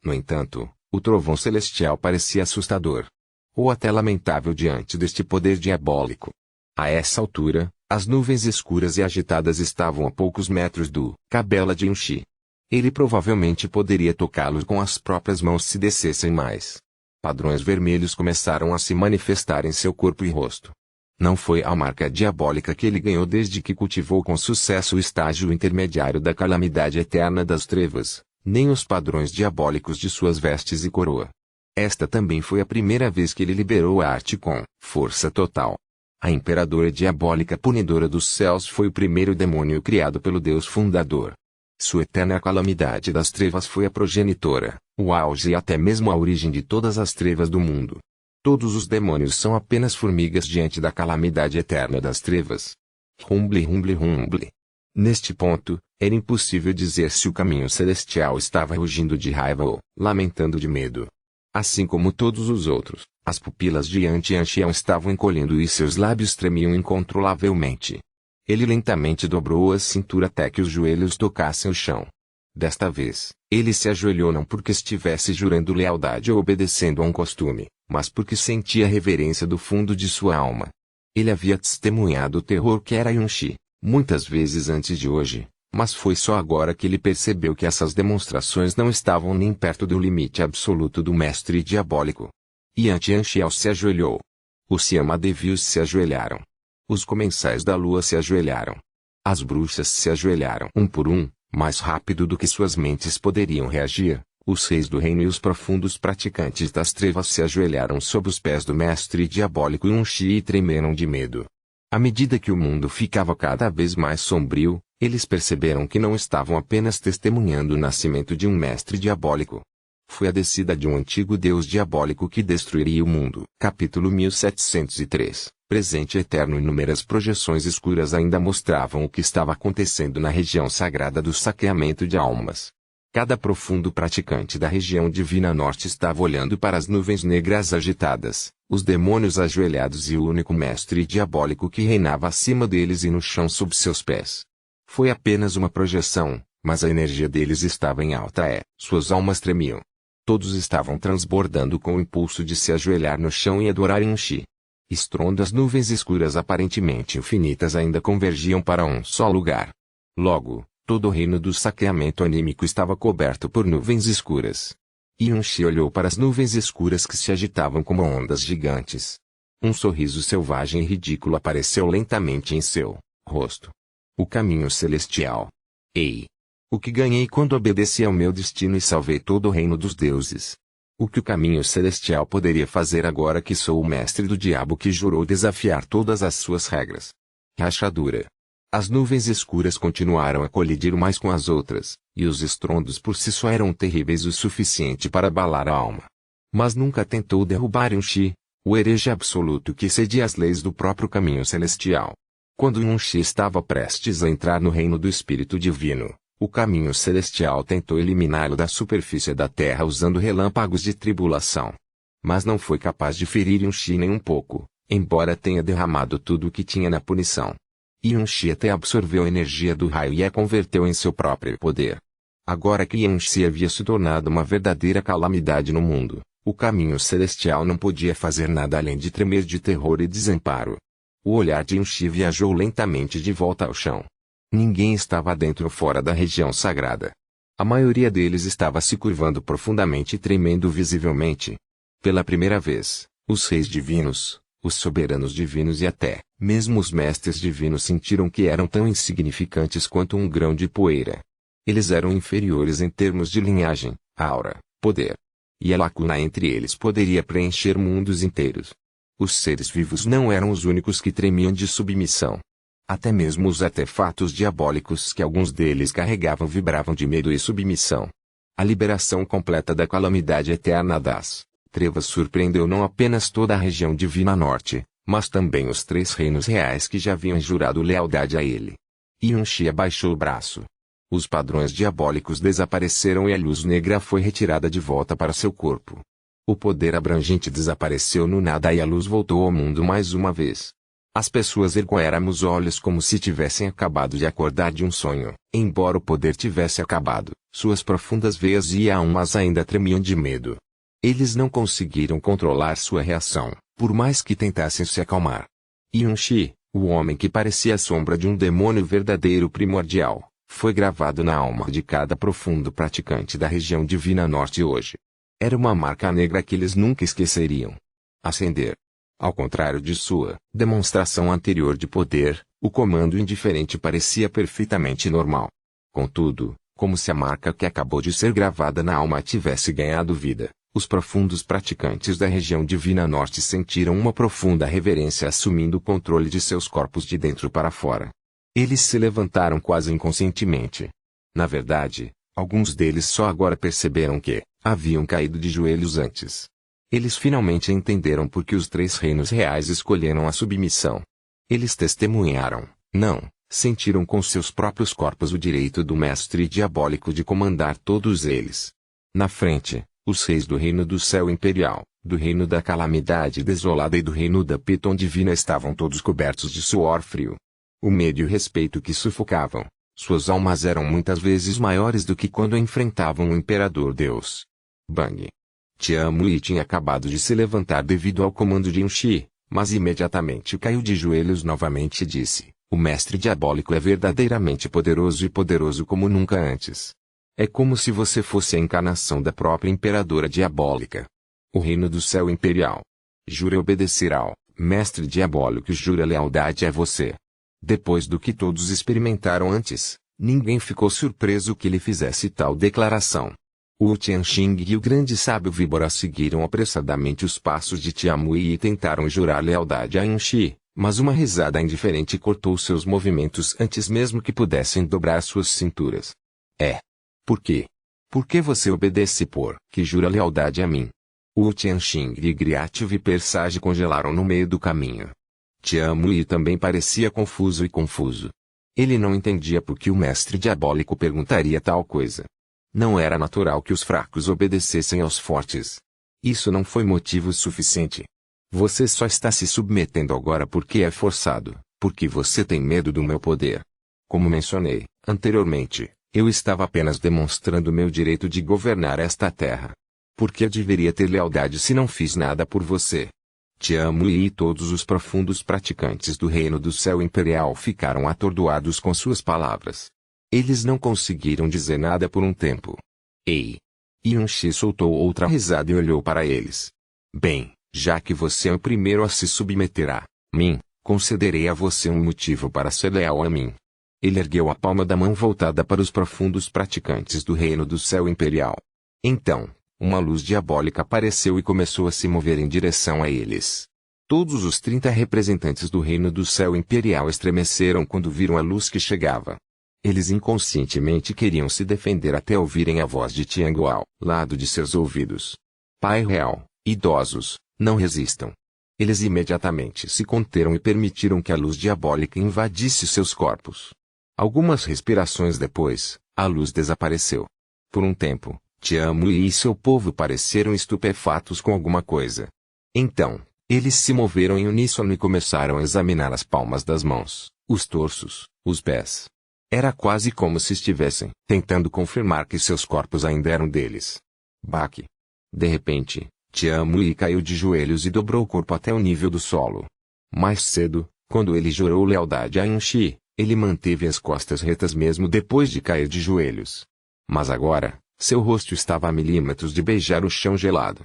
No entanto, o trovão celestial parecia assustador. Ou até lamentável diante deste poder diabólico. A essa altura, as nuvens escuras e agitadas estavam a poucos metros do cabela de Yuan-Shi. Ele provavelmente poderia tocá-los com as próprias mãos se descessem mais. Padrões vermelhos começaram a se manifestar em seu corpo e rosto. Não foi a marca diabólica que ele ganhou desde que cultivou com sucesso o estágio intermediário da calamidade eterna das trevas, nem os padrões diabólicos de suas vestes e coroa. Esta também foi a primeira vez que ele liberou a arte com força total. A imperadora diabólica punidora dos céus foi o primeiro demônio criado pelo Deus fundador. Sua eterna calamidade das trevas foi a progenitora, o auge e até mesmo a origem de todas as trevas do mundo. Todos os demônios são apenas formigas diante da calamidade eterna das trevas. Rumble, rumble, rumble. Neste ponto, era impossível dizer se o caminho celestial estava rugindo de raiva ou lamentando de medo. Assim como todos os outros, as pupilas de Ancião estavam encolhendo e seus lábios tremiam incontrolavelmente. Ele lentamente dobrou a cintura até que os joelhos tocassem o chão. Desta vez, ele se ajoelhou não porque estivesse jurando lealdade ou obedecendo a um costume, mas porque sentia reverência do fundo de sua alma. Ele havia testemunhado o terror que era Yunshi, muitas vezes antes de hoje, mas foi só agora que ele percebeu que essas demonstrações não estavam nem perto do limite absoluto do mestre diabólico. Yantianxiao se ajoelhou. Os Siamadevios se ajoelharam. Os comensais da lua se ajoelharam. As bruxas se ajoelharam um por um, mais rápido do que suas mentes poderiam reagir. Os reis do reino e os profundos praticantes das trevas se ajoelharam sob os pés do mestre diabólico Yunshi e tremeram de medo. À medida que o mundo ficava cada vez mais sombrio, eles perceberam que não estavam apenas testemunhando o nascimento de um mestre diabólico. Foi a descida de um antigo deus diabólico que destruiria o mundo. Capítulo 1703. Presente eterno. Inúmeras projeções escuras ainda mostravam o que estava acontecendo na região sagrada do saqueamento de almas. Cada profundo praticante da região divina norte estava olhando para as nuvens negras agitadas, os demônios ajoelhados e o único mestre diabólico que reinava acima deles e no chão sob seus pés. Foi apenas uma projeção, mas a energia deles estava em alta suas almas tremiam. Todos estavam transbordando com o impulso de se ajoelhar no chão e adorar Yunshi. Estrondo. As nuvens escuras aparentemente infinitas ainda convergiam para um só lugar. Logo, todo o reino do saqueamento anímico estava coberto por nuvens escuras. Yunshi olhou para as nuvens escuras que se agitavam como ondas gigantes. Um sorriso selvagem e ridículo apareceu lentamente em seu rosto. O caminho celestial. Ei! O que ganhei quando obedeci ao meu destino e salvei todo o reino dos deuses? O que o caminho celestial poderia fazer agora que sou o mestre do diabo que jurou desafiar todas as suas regras? Rachadura. As nuvens escuras continuaram a colidir umas com as outras, e os estrondos por si só eram terríveis o suficiente para abalar a alma. Mas nunca tentou derrubar Yunshi, o herege absoluto que cedia às leis do próprio caminho celestial. Quando Yunshi estava prestes a entrar no reino do Espírito Divino, o caminho celestial tentou eliminá-lo da superfície da terra usando relâmpagos de tribulação. Mas não foi capaz de ferir Yunshi nem um pouco, embora tenha derramado tudo o que tinha na punição. Yunshi até absorveu a energia do raio e a converteu em seu próprio poder. Agora que Yunshi havia se tornado uma verdadeira calamidade no mundo, o caminho celestial não podia fazer nada além de tremer de terror e desamparo. O olhar de Yunshi viajou lentamente de volta ao chão. Ninguém estava dentro ou fora da região sagrada. A maioria deles estava se curvando profundamente e tremendo visivelmente. Pela primeira vez, os reis divinos, os soberanos divinos e até mesmo os mestres divinos sentiram que eram tão insignificantes quanto um grão de poeira. Eles eram inferiores em termos de linhagem, aura, poder. E a lacuna entre eles poderia preencher mundos inteiros. Os seres vivos não eram os únicos que tremiam de submissão. Até mesmo os artefatos diabólicos que alguns deles carregavam vibravam de medo e submissão. A liberação completa da calamidade eterna das trevas surpreendeu não apenas toda a região divina norte, mas também os 3 reinos reais que já haviam jurado lealdade a ele. Yunshi abaixou o braço. Os padrões diabólicos desapareceram e a luz negra foi retirada de volta para seu corpo. O poder abrangente desapareceu no nada e a luz voltou ao mundo mais uma vez. As pessoas ergueram os olhos como se tivessem acabado de acordar de um sonho. Embora o poder tivesse acabado, suas profundas veias e almas ainda tremiam de medo. Eles não conseguiram controlar sua reação, por mais que tentassem se acalmar. Yunshi, o homem que parecia a sombra de um demônio verdadeiro primordial, foi gravado na alma de cada profundo praticante da região divina norte hoje. Era uma marca negra que eles nunca esqueceriam. Ascender. Ao contrário de sua demonstração anterior de poder, o comando indiferente parecia perfeitamente normal. Contudo, como se a marca que acabou de ser gravada na alma tivesse ganhado vida, os profundos praticantes da região divina norte sentiram uma profunda reverência assumindo o controle de seus corpos de dentro para fora. Eles se levantaram quase inconscientemente. Na verdade, alguns deles só agora perceberam que haviam caído de joelhos antes. Eles finalmente entenderam por que os 3 reinos reais escolheram a submissão. Eles testemunharam, não, sentiram com seus próprios corpos o direito do mestre diabólico de comandar todos eles. Na frente, os reis do reino do céu imperial, do reino da calamidade desolada e do reino da Piton divina estavam todos cobertos de suor frio. O medo e o respeito que sufocavam. Suas almas eram muitas vezes maiores do que quando enfrentavam o Imperador Deus. Bang! Tianmui tinha acabado de se levantar devido ao comando de Yunxi, mas imediatamente caiu de joelhos novamente e disse: o mestre diabólico é verdadeiramente poderoso e poderoso como nunca antes. É como se você fosse a encarnação da própria imperadora diabólica. O reino do céu imperial jura obedecer ao mestre diabólico e jura lealdade a você. Depois do que todos experimentaram antes, ninguém ficou surpreso que ele fizesse tal declaração. Wu Tianxing e o grande sábio Víbora seguiram apressadamente os passos de Tianmui e tentaram jurar lealdade a Yunxi, mas uma risada indiferente cortou seus movimentos antes mesmo que pudessem dobrar suas cinturas. Por quê? Por que você obedece por que jura lealdade a mim? Wu Tianxing e Griat Viper Sage congelaram no meio do caminho. Tianmui também parecia confuso. Ele não entendia por que o mestre diabólico perguntaria tal coisa. Não era natural que os fracos obedecessem aos fortes. Isso não foi motivo suficiente. Você só está se submetendo agora porque é forçado, porque você tem medo do meu poder. Como mencionei anteriormente, eu estava apenas demonstrando meu direito de governar esta terra. Por que eu deveria ter lealdade se não fiz nada por você? Tianmui e todos os profundos praticantes do reino do céu imperial ficaram atordoados com suas palavras. Eles não conseguiram dizer nada por um tempo. Ei! Yunxi soltou outra risada e olhou para eles. Bem, já que você é o primeiro a se submeter a mim, concederei a você um motivo para ser leal a mim. Ele ergueu a palma da mão voltada para os profundos praticantes do reino do céu imperial. Então, uma luz diabólica apareceu e começou a se mover em direção a eles. Todos os 30 representantes do reino do céu imperial estremeceram quando viram a luz que chegava. Eles inconscientemente queriam se defender até ouvirem a voz de Tianguo ao lado de seus ouvidos. Pai real, idosos, não resistam. Eles imediatamente se conteram e permitiram que a luz diabólica invadisse seus corpos. Algumas respirações depois, a luz desapareceu. Por um tempo, Tianmui e seu povo pareceram estupefatos com alguma coisa. Então, eles se moveram em uníssono e começaram a examinar as palmas das mãos, os torsos, os pés. Era quase como se estivessem tentando confirmar que seus corpos ainda eram deles. Baque. De repente, Tianmui caiu de joelhos e dobrou o corpo até o nível do solo. Mais cedo, quando ele jurou lealdade a Yunxi, ele manteve as costas retas mesmo depois de cair de joelhos. Mas agora, seu rosto estava a milímetros de beijar o chão gelado.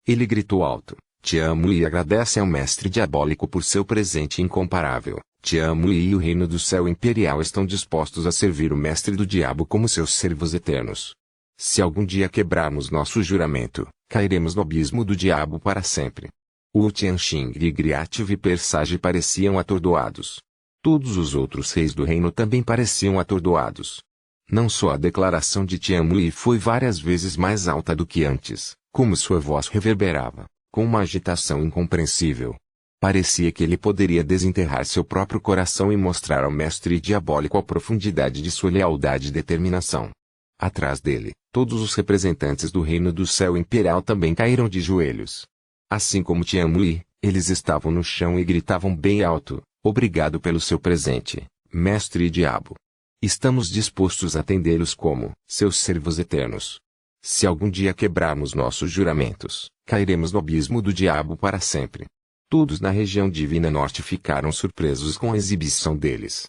Ele gritou alto: Tianmui agradece ao mestre diabólico por seu presente incomparável. Tianmui e o reino do céu imperial estão dispostos a servir o mestre do diabo como seus servos eternos. Se algum dia quebrarmos nosso juramento, cairemos no abismo do diabo para sempre. Wu Tianxing e Griat Viper Sage pareciam atordoados. Todos os outros reis do reino também pareciam atordoados. Não só a declaração de Tianmui foi várias vezes mais alta do que antes, como sua voz reverberava, com uma agitação incompreensível. Parecia que ele poderia desenterrar seu próprio coração e mostrar ao mestre diabólico a profundidade de sua lealdade e determinação. Atrás dele, todos os representantes do reino do céu imperial também caíram de joelhos. Assim como Tianmui, eles estavam no chão e gritavam bem alto: obrigado pelo seu presente, mestre diabo. Estamos dispostos a atendê-los como seus servos eternos. Se algum dia quebrarmos nossos juramentos, cairemos no abismo do diabo para sempre. Todos na região divina norte ficaram surpresos com a exibição deles.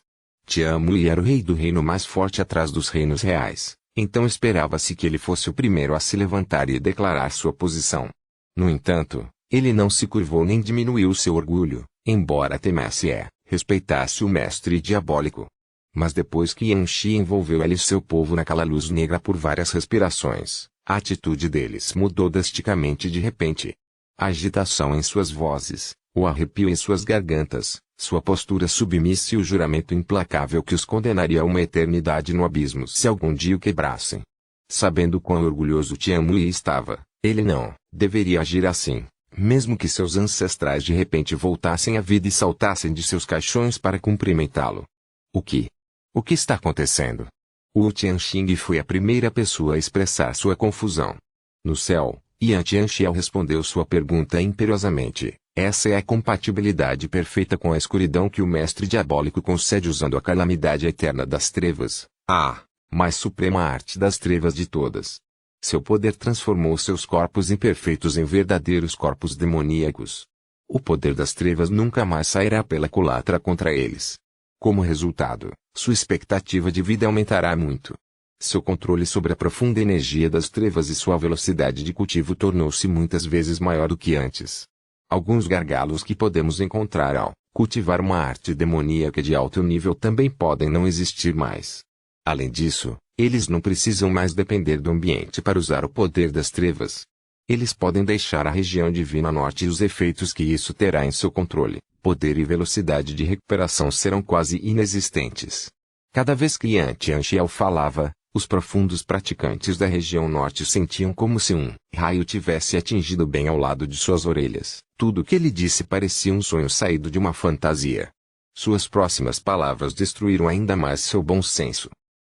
Tianmui era o rei do reino mais forte atrás dos reinos reais, então esperava-se que ele fosse o primeiro a se levantar e declarar sua posição. No entanto, ele não se curvou nem diminuiu seu orgulho, embora temesse e respeitasse o mestre diabólico. Mas depois que Yunxi envolveu ele e seu povo naquela luz negra por várias respirações, a atitude deles mudou drasticamente de repente. A agitação em suas vozes, o arrepio em suas gargantas, sua postura submissa e o juramento implacável que os condenaria a uma eternidade no abismo se algum dia o quebrassem. Sabendo quão orgulhoso Tianmui estava, ele não deveria agir assim. mesmo que seus ancestrais de repente voltassem à vida e saltassem de seus caixões para cumprimentá-lo. O que está acontecendo? Wu Tianxing foi a primeira pessoa a expressar sua confusão. No céu, Yan Tianxiao respondeu sua pergunta imperiosamente. Essa é a compatibilidade perfeita com a escuridão que o mestre diabólico concede usando a calamidade eterna das trevas, a mais suprema arte das trevas de todas. Seu poder transformou seus corpos imperfeitos em verdadeiros corpos demoníacos. O poder das trevas nunca mais sairá pela culatra contra eles. Como resultado, sua expectativa de vida aumentará muito. Seu controle sobre a profunda energia das trevas e sua velocidade de cultivo tornou-se muitas vezes maior do que antes. Alguns gargalos que podemos encontrar ao cultivar uma arte demoníaca de alto nível também podem não existir mais. Além disso, eles não precisam mais depender do ambiente para usar o poder das trevas. Eles podem deixar a região divina norte e os efeitos que isso terá em seu controle, poder e velocidade de recuperação serão quase inexistentes. Cada vez que Yan Tianxiao falava, os profundos praticantes da região norte sentiam como se um raio tivesse atingido bem ao lado de suas orelhas. Tudo o que ele disse parecia um sonho saído de uma fantasia. Suas próximas palavras destruíram ainda mais seu bom senso.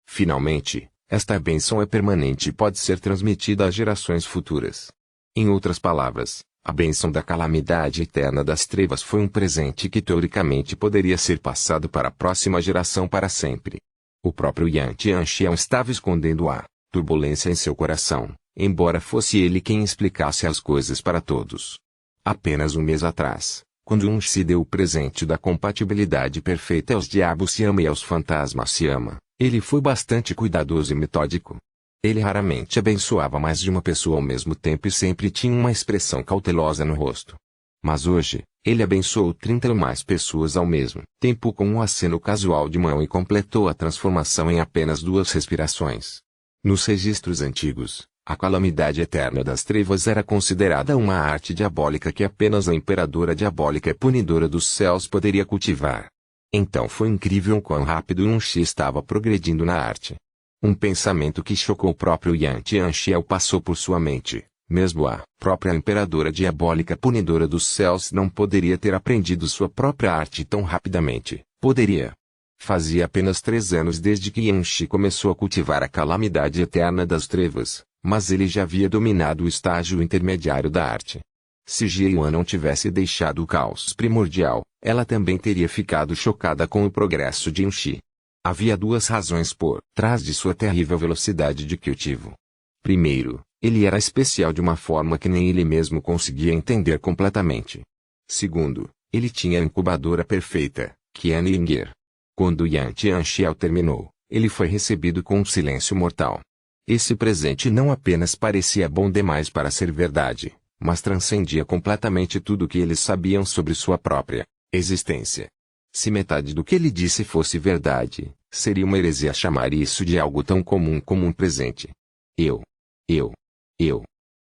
Finalmente, esta bênção é permanente e pode ser transmitida às gerações futuras. Em outras palavras, a bênção da calamidade eterna das trevas foi um presente que teoricamente poderia ser passado para a próxima geração para sempre. O próprio Yan Tianxiao estava escondendo a turbulência em seu coração, embora fosse ele quem explicasse as coisas para todos. Apenas um mês atrás, quando Unshi deu o presente da compatibilidade perfeita aos diabos Siama e aos fantasmas Siama, ele foi bastante cuidadoso e metódico. Ele raramente abençoava mais de uma pessoa ao mesmo tempo e sempre tinha uma expressão cautelosa no rosto. Mas hoje, ele abençoou 30 ou mais pessoas ao mesmo tempo com um aceno casual de mão e completou a transformação em apenas 2 respirações. Nos registros antigos, a calamidade eterna das trevas era considerada uma arte diabólica que apenas a imperadora diabólica punidora dos céus poderia cultivar. Então foi incrível quão rápido Unshi estava progredindo na arte. Um pensamento que chocou o próprio Yan Tianxiao passou por sua mente. Mesmo a própria imperadora diabólica punidora dos céus não poderia ter aprendido sua própria arte tão rapidamente. Poderia. Fazia apenas 3 anos desde que Yanxi começou a cultivar a calamidade eterna das trevas, mas ele já havia dominado o estágio intermediário da arte. Se Jie Yuan não tivesse deixado o caos primordial, ela também teria ficado chocada com o progresso de Yanxi. Havia 2 razões por trás de sua terrível velocidade de cultivo. Primeiro, ele era especial de uma forma que nem ele mesmo conseguia entender completamente. Segundo, ele tinha a incubadora perfeita, Qian Ying'er. Quando Yan Tianxiao terminou, ele foi recebido com um silêncio mortal. Esse presente não apenas parecia bom demais para ser verdade, mas transcendia completamente tudo o que eles sabiam sobre sua própria existência. Se metade do que ele disse fosse verdade, seria uma heresia chamar isso de algo tão comum como um presente.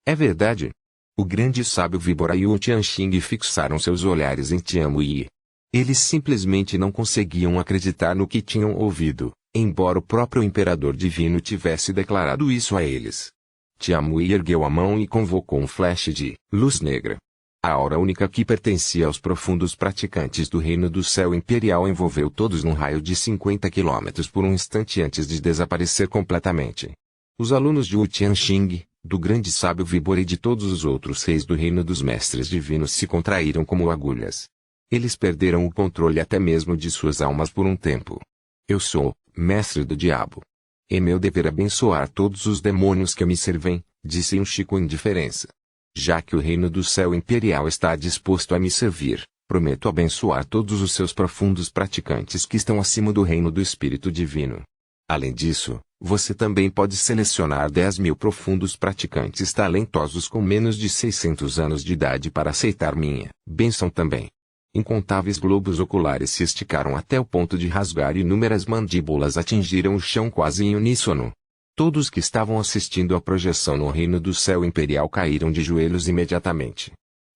É verdade? O grande sábio Víbora e o Tianxing fixaram seus olhares em Tianmuyi. Eles simplesmente não conseguiam acreditar no que tinham ouvido, embora o próprio imperador divino tivesse declarado isso a eles. Tianmuyi ergueu a mão e convocou um flash de luz negra. A aura única que pertencia aos profundos praticantes do reino do céu imperial envolveu todos num raio de 50 quilômetros por um instante antes de desaparecer completamente. Os alunos de Wu Tianxing, do grande sábio Víbora e de todos os outros reis do reino dos mestres divinos se contraíram como agulhas. Eles perderam o controle até mesmo de suas almas por um tempo. Eu sou, mestre do diabo. É meu dever abençoar todos os demônios que me servem, disse Unshi com indiferença. Já que o reino do céu imperial está disposto a me servir, prometo abençoar todos os seus profundos praticantes que estão acima do reino do Espírito Divino. Além disso, você também pode selecionar 10.000 profundos praticantes talentosos com menos de 600 anos de idade para aceitar minha bênção também. Incontáveis globos oculares se esticaram até o ponto de rasgar e inúmeras mandíbulas atingiram o chão quase em uníssono. Todos que estavam assistindo à projeção no reino do céu imperial caíram de joelhos imediatamente.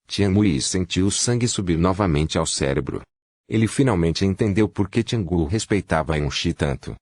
Tianmuyi sentiu o sangue subir novamente ao cérebro. Ele finalmente entendeu por que Tiangu respeitava Yunshi tanto.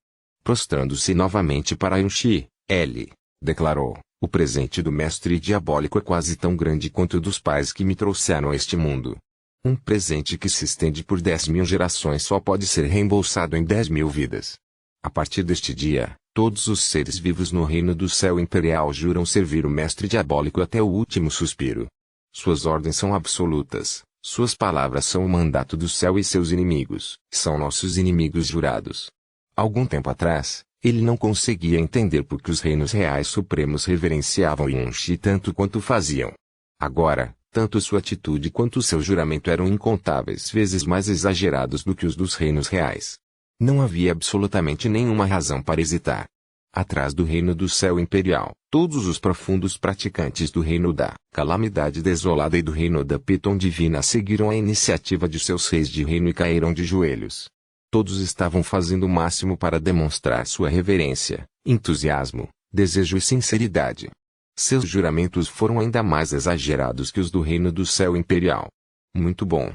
Prostrando-se novamente para Yunshi, ele declarou: O presente do mestre diabólico é quase tão grande quanto o dos pais que me trouxeram a este mundo. Um presente que se estende por 10.000 gerações só pode ser reembolsado em 10.000 vidas. A partir deste dia, todos os seres vivos no reino do céu imperial juram servir o mestre diabólico até o último suspiro. Suas ordens são absolutas, suas palavras são o mandato do céu e seus inimigos são nossos inimigos jurados. Algum tempo atrás, ele não conseguia entender por que os reinos reais supremos reverenciavam Yun-Shi tanto quanto faziam. Agora, tanto sua atitude quanto seu juramento eram incontáveis vezes mais exagerados do que os dos reinos reais. Não havia absolutamente nenhuma razão para hesitar. Atrás do reino do céu imperial, todos os profundos praticantes do reino da calamidade desolada e do reino da Piton divina seguiram a iniciativa de seus reis de reino e caíram de joelhos. Todos estavam fazendo o máximo para demonstrar sua reverência, entusiasmo, desejo e sinceridade. Seus juramentos foram ainda mais exagerados que os do reino do céu imperial. Muito bom.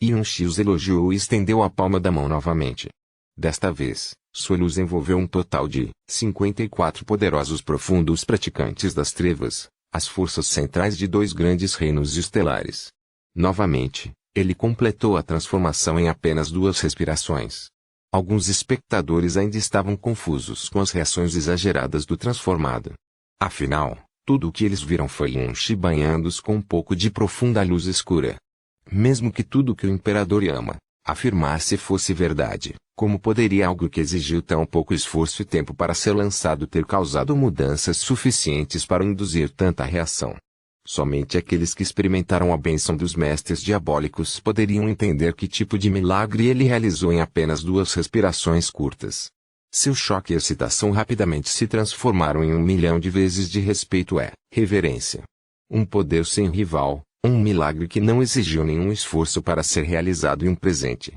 Yun-Shi os elogiou e estendeu a palma da mão novamente. Desta vez, sua luz envolveu um total de 54 poderosos profundos praticantes das trevas, as forças centrais de 2 grandes reinos estelares. Novamente, ele completou a transformação em apenas 2 respirações. Alguns espectadores ainda estavam confusos com as reações exageradas do transformado. Afinal, tudo o que eles viram foi Yun-Shi banhando-os com um pouco de profunda luz escura. Mesmo que tudo o que o Imperador ama afirmasse fosse verdade, como poderia algo que exigiu tão pouco esforço e tempo para ser lançado ter causado mudanças suficientes para induzir tanta reação? Somente aqueles que experimentaram a bênção dos mestres diabólicos poderiam entender que tipo de milagre ele realizou em apenas 2 respirações curtas. Seu choque e excitação rapidamente se transformaram em 1 milhão de vezes de respeito e reverência. Um poder sem rival, um milagre que não exigiu nenhum esforço para ser realizado e um presente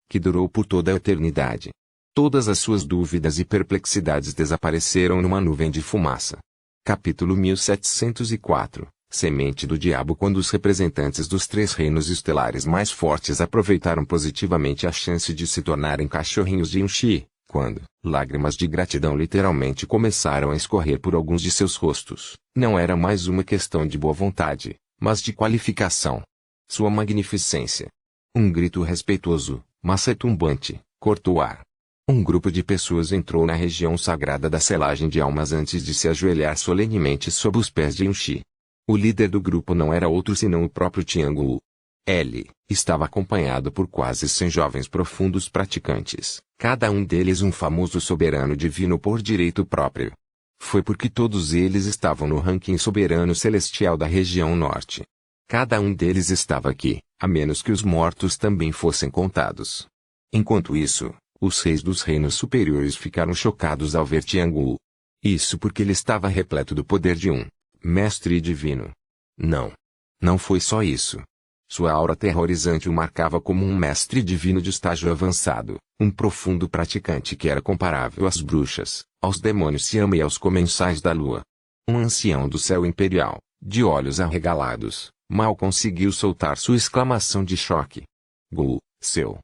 que durou por toda a eternidade. Todas as suas dúvidas e perplexidades desapareceram numa nuvem de fumaça. Capítulo 1704 Semente do Diabo. Quando os representantes dos 3 reinos estelares mais fortes aproveitaram positivamente a chance de se tornarem cachorrinhos de Yun-Shi, quando lágrimas de gratidão literalmente começaram a escorrer por alguns de seus rostos, não era mais uma questão de boa vontade, mas de qualificação. Sua magnificência. Um grito respeitoso, mas retumbante, cortou o ar. Um grupo de pessoas entrou na região sagrada da selagem de almas antes de se ajoelhar solenemente sob os pés de Yun-Shi. O líder do grupo não era outro senão o próprio Tiangu. Ele estava acompanhado por quase 100 jovens profundos praticantes, cada um deles um famoso soberano divino por direito próprio. Foi porque todos eles estavam no ranking soberano celestial da região norte. Cada um deles estava aqui, a menos que os mortos também fossem contados. Enquanto isso, os reis dos reinos superiores ficaram chocados ao ver Tiangu. Isso porque ele estava repleto do poder de um mestre divino. Não foi só isso. Sua aura aterrorizante o marcava como um mestre divino de estágio avançado, um profundo praticante que era comparável às bruxas, aos demônios Siama e aos comensais da lua. Um ancião do céu imperial, de olhos arregalados, mal conseguiu soltar sua exclamação de choque. Gu, seu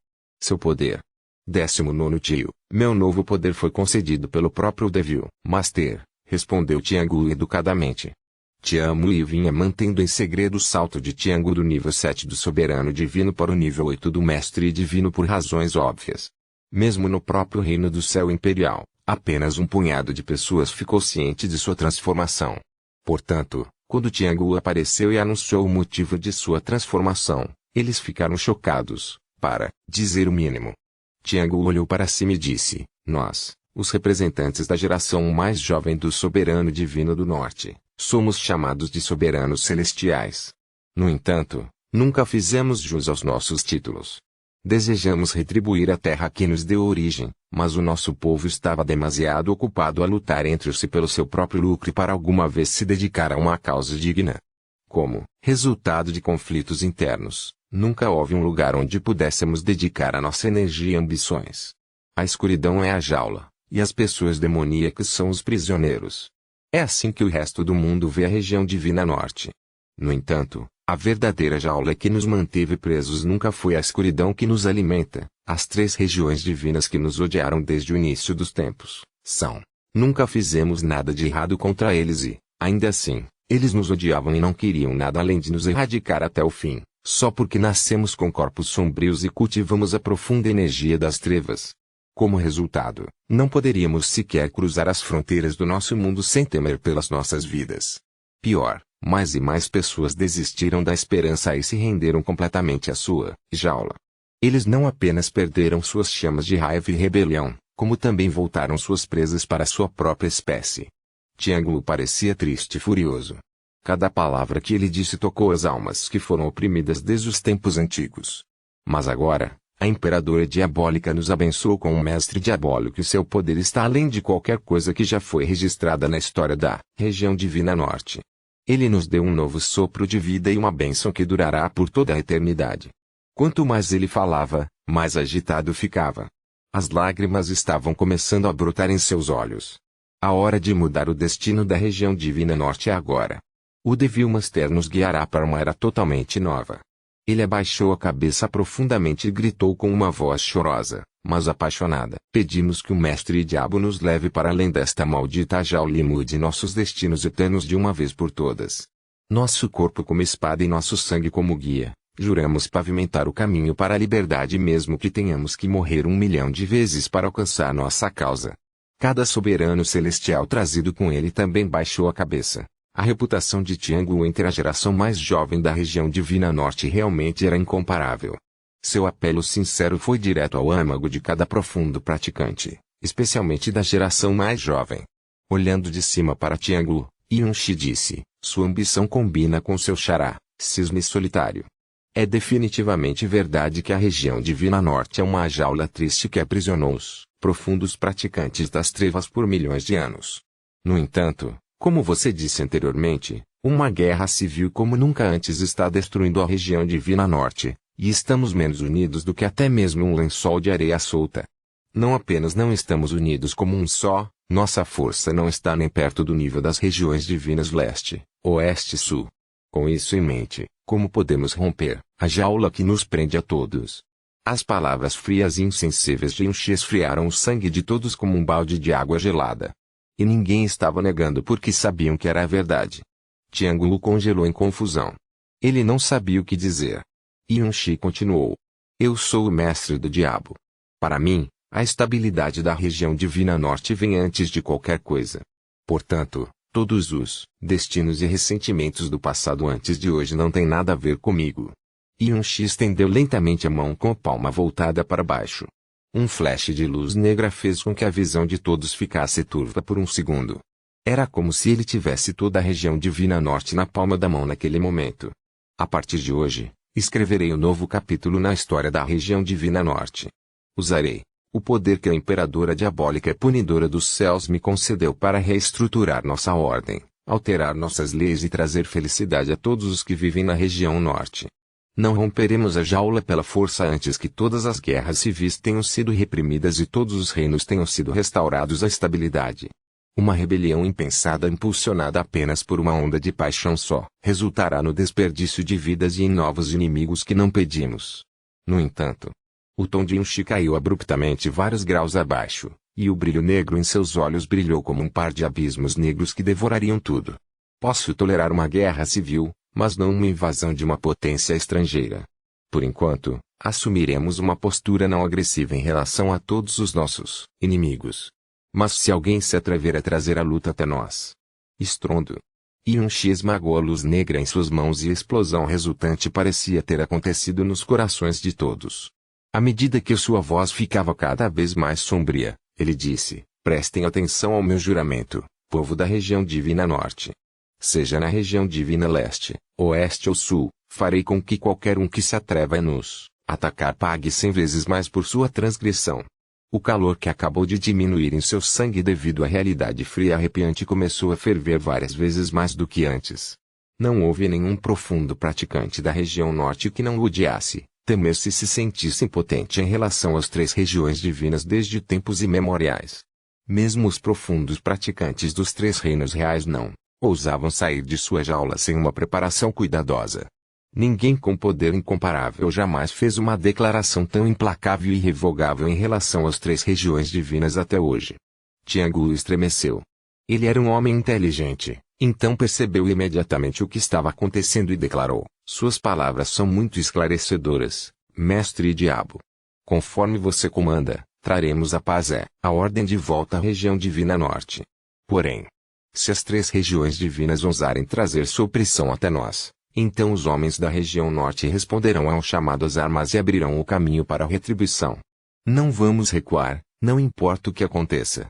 poder. 19º tio, meu novo poder foi concedido pelo próprio Devil Master, respondeu Tiangu educadamente. Tianmu vinha mantendo em segredo o salto de Tiangu do nível 7 do soberano divino para o nível 8 do mestre divino por razões óbvias. Mesmo no próprio reino do céu imperial, apenas um punhado de pessoas ficou ciente de sua transformação. Portanto, quando Tiangu apareceu e anunciou o motivo de sua transformação, eles ficaram chocados, para dizer o mínimo. Tiangu olhou para cima e disse: nós, os representantes da geração mais jovem do soberano divino do norte, somos chamados de soberanos celestiais. No entanto, nunca fizemos jus aos nossos títulos. Desejamos retribuir a terra que nos deu origem, mas o nosso povo estava demasiado ocupado a lutar entre si pelo seu próprio lucro e para alguma vez se dedicar a uma causa digna. Como resultado de conflitos internos, nunca houve um lugar onde pudéssemos dedicar a nossa energia e ambições. A escuridão é a jaula, e as pessoas demoníacas são os prisioneiros. É assim que o resto do mundo vê a região divina norte. No entanto, a verdadeira jaula que nos manteve presos nunca foi a escuridão que nos alimenta. As 3 regiões divinas que nos odiaram desde o início dos tempos são. Nunca fizemos nada de errado contra eles e, Ainda assim, eles nos odiavam e não queriam nada além de nos erradicar até o fim, só porque nascemos com corpos sombrios e cultivamos a profunda energia das trevas. Como resultado, não poderíamos sequer cruzar as fronteiras do nosso mundo sem temer pelas nossas vidas. Pior, mais e mais pessoas desistiram da esperança e se renderam completamente à sua jaula. Eles não apenas perderam suas chamas de raiva e rebelião, como também voltaram suas presas para sua própria espécie. Tiangu parecia triste e furioso. Cada palavra que ele disse tocou as almas que foram oprimidas desde os tempos antigos. Mas agora, a Imperadora Diabólica nos abençoou com um mestre diabólico e seu poder está além de qualquer coisa que já foi registrada na história da região divina norte. Ele nos deu um novo sopro de vida e uma bênção que durará por toda a eternidade. Quanto mais ele falava, mais agitado ficava. As lágrimas estavam começando a brotar em seus olhos. A hora de mudar o destino da região divina norte é agora. O Devil Master nos guiará para uma era totalmente nova. Ele abaixou a cabeça profundamente e gritou com uma voz chorosa, mas apaixonada. Pedimos que o Mestre Diabo nos leve para além desta maldita jaula e mude nossos destinos eternos de uma vez por todas. Nosso corpo como espada e nosso sangue como guia, juramos pavimentar o caminho para a liberdade mesmo que tenhamos que morrer 1 milhão de vezes para alcançar nossa causa. Cada soberano celestial trazido com ele também baixou a cabeça. A reputação de Tiangu entre a geração mais jovem da região divina norte realmente era incomparável. Seu apelo sincero foi direto ao âmago de cada profundo praticante, especialmente da geração mais jovem. Olhando de cima para Tiangu, Yunshi disse, sua ambição combina com seu xará, cisne solitário. É definitivamente verdade que a região divina norte é uma jaula triste que aprisionou os profundos praticantes das trevas por milhões de anos. No entanto, como você disse anteriormente, uma guerra civil como nunca antes está destruindo a região divina norte, e estamos menos unidos do que até mesmo um lençol de areia solta. Não apenas não estamos unidos como um só, nossa força não está nem perto do nível das regiões divinas leste, oeste e sul. Com isso em mente, como podemos romper a jaula que nos prende a todos? As palavras frias e insensíveis de Yunshi esfriaram o sangue de todos como um balde de água gelada. E ninguém estava negando porque sabiam que era a verdade. Tiangu congelou em confusão. Ele não sabia o que dizer. Yunshi continuou. Eu sou o mestre do diabo. Para mim, a estabilidade da região divina norte vem antes de qualquer coisa. Portanto, todos os destinos e ressentimentos do passado antes de hoje não têm nada a ver comigo. Yunshi estendeu lentamente a mão com a palma voltada para baixo. Um flash de luz negra fez com que a visão de todos ficasse turva por um segundo. Era como se ele tivesse toda a região divina norte na palma da mão naquele momento. A partir de hoje, escreverei um novo capítulo na história da região divina norte. Usarei o poder que a Imperadora Diabólica Punidora dos Céus me concedeu para reestruturar nossa ordem, alterar nossas leis e trazer felicidade a todos os que vivem na região norte. Não romperemos a jaula pela força antes que todas as guerras civis tenham sido reprimidas e todos os reinos tenham sido restaurados à estabilidade. Uma rebelião impensada impulsionada apenas por uma onda de paixão só, resultará no desperdício de vidas e em novos inimigos que não pedimos. No entanto, o tom de Yunshi caiu abruptamente vários graus abaixo, e o brilho negro em seus olhos brilhou como um par de abismos negros que devorariam tudo. Posso tolerar uma guerra civil, mas não uma invasão de uma potência estrangeira. Por enquanto, assumiremos uma postura não agressiva em relação a todos os nossos inimigos. Mas se alguém se atrever a trazer a luta até nós... Estrondo. Yunshi esmagou a luz negra em suas mãos e a explosão resultante parecia ter acontecido nos corações de todos. À medida que sua voz ficava cada vez mais sombria, ele disse, prestem atenção ao meu juramento, povo da região divina norte. Seja na região divina leste, oeste ou sul, farei com que qualquer um que se atreva a nos atacar pague 100 vezes mais por sua transgressão. O calor que acabou de diminuir em seu sangue devido à realidade fria e arrepiante começou a ferver várias vezes mais do que antes. Não houve nenhum profundo praticante da região norte que não o odiasse, temesse e se sentisse impotente em relação às 3 regiões divinas desde tempos imemoriais. Mesmo os profundos praticantes dos 3 reinos reais não ousavam sair de sua jaula sem uma preparação cuidadosa. Ninguém com poder incomparável jamais fez uma declaração tão implacável e irrevogável em relação às 3 regiões divinas até hoje. Tiangu estremeceu. Ele era um homem inteligente, Então percebeu imediatamente o que estava acontecendo e declarou: suas palavras são muito esclarecedoras, mestre diabo. Conforme você comanda, traremos a paz a ordem de volta à região divina norte. Porém, se as 3 regiões divinas ousarem trazer sua opressão até nós, então os homens da região norte responderão ao chamado às armas e abrirão o caminho para a retribuição. Não vamos recuar, não importa o que aconteça.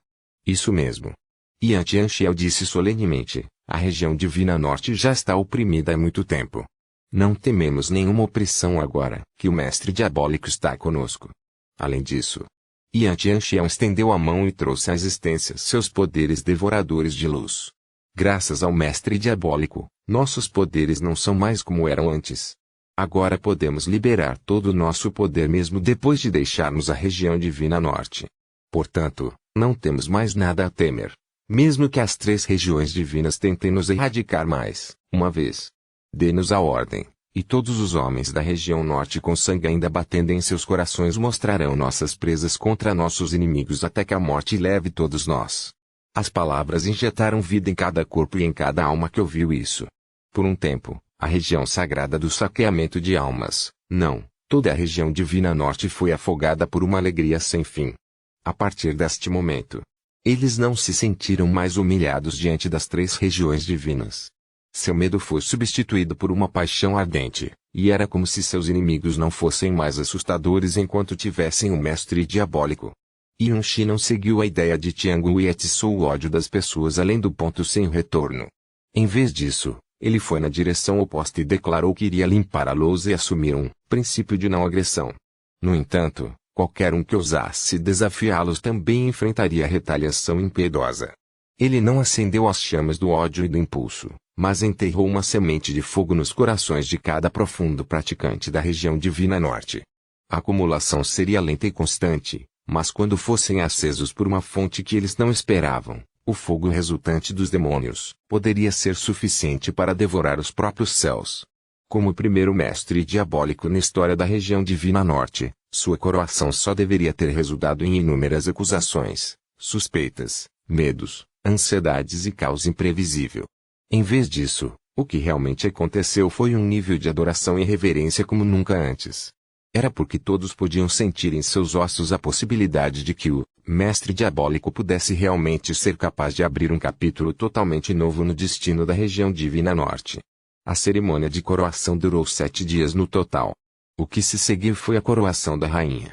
Isso mesmo. Yan Tianxiao disse solenemente: a região divina norte já está oprimida há muito tempo. Não tememos nenhuma opressão agora que o mestre diabólico está conosco. Além disso, Yan Tianxiao estendeu a mão e trouxe à existência seus poderes devoradores de luz. Graças ao mestre diabólico, nossos poderes não são mais como eram antes. Agora podemos liberar todo o nosso poder mesmo depois de deixarmos a região divina norte. Portanto, não temos mais nada a temer. Mesmo que as 3 regiões divinas tentem nos erradicar mais uma vez. Dê-nos a ordem, e todos os homens da região norte com sangue ainda batendo em seus corações mostrarão nossas presas contra nossos inimigos até que a morte leve todos nós. As palavras injetaram vida em cada corpo e em cada alma que ouviu isso. Por um tempo, a região sagrada do saqueamento de almas, não, toda a região divina norte foi afogada por uma alegria sem fim. A partir deste momento, eles não se sentiram mais humilhados diante das 3 regiões divinas. Seu medo foi substituído por uma paixão ardente, e era como se seus inimigos não fossem mais assustadores enquanto tivessem um mestre diabólico. Yuan Shi não seguiu a ideia de Tiangu e atiçou o ódio das pessoas além do ponto sem retorno. Em vez disso, ele foi na direção oposta e declarou que iria limpar a lousa e assumir um princípio de não agressão. No entanto, qualquer um que ousasse desafiá-los também enfrentaria retaliação impiedosa. Ele não acendeu as chamas do ódio e do impulso, mas enterrou uma semente de fogo nos corações de cada profundo praticante da região divina norte. A acumulação seria lenta e constante, mas quando fossem acesos por uma fonte que eles não esperavam, o fogo resultante dos demônios poderia ser suficiente para devorar os próprios céus. Como o primeiro mestre diabólico na história da região divina norte, sua coroação só deveria ter resultado em inúmeras acusações, suspeitas, medos, ansiedades e caos imprevisível. Em vez disso, o que realmente aconteceu foi um nível de adoração e reverência como nunca antes. Era porque todos podiam sentir em seus ossos a possibilidade de que o mestre diabólico pudesse realmente ser capaz de abrir um capítulo totalmente novo no destino da região divina norte. A cerimônia de coroação durou 7 dias no total. O que se seguiu foi a coroação da rainha.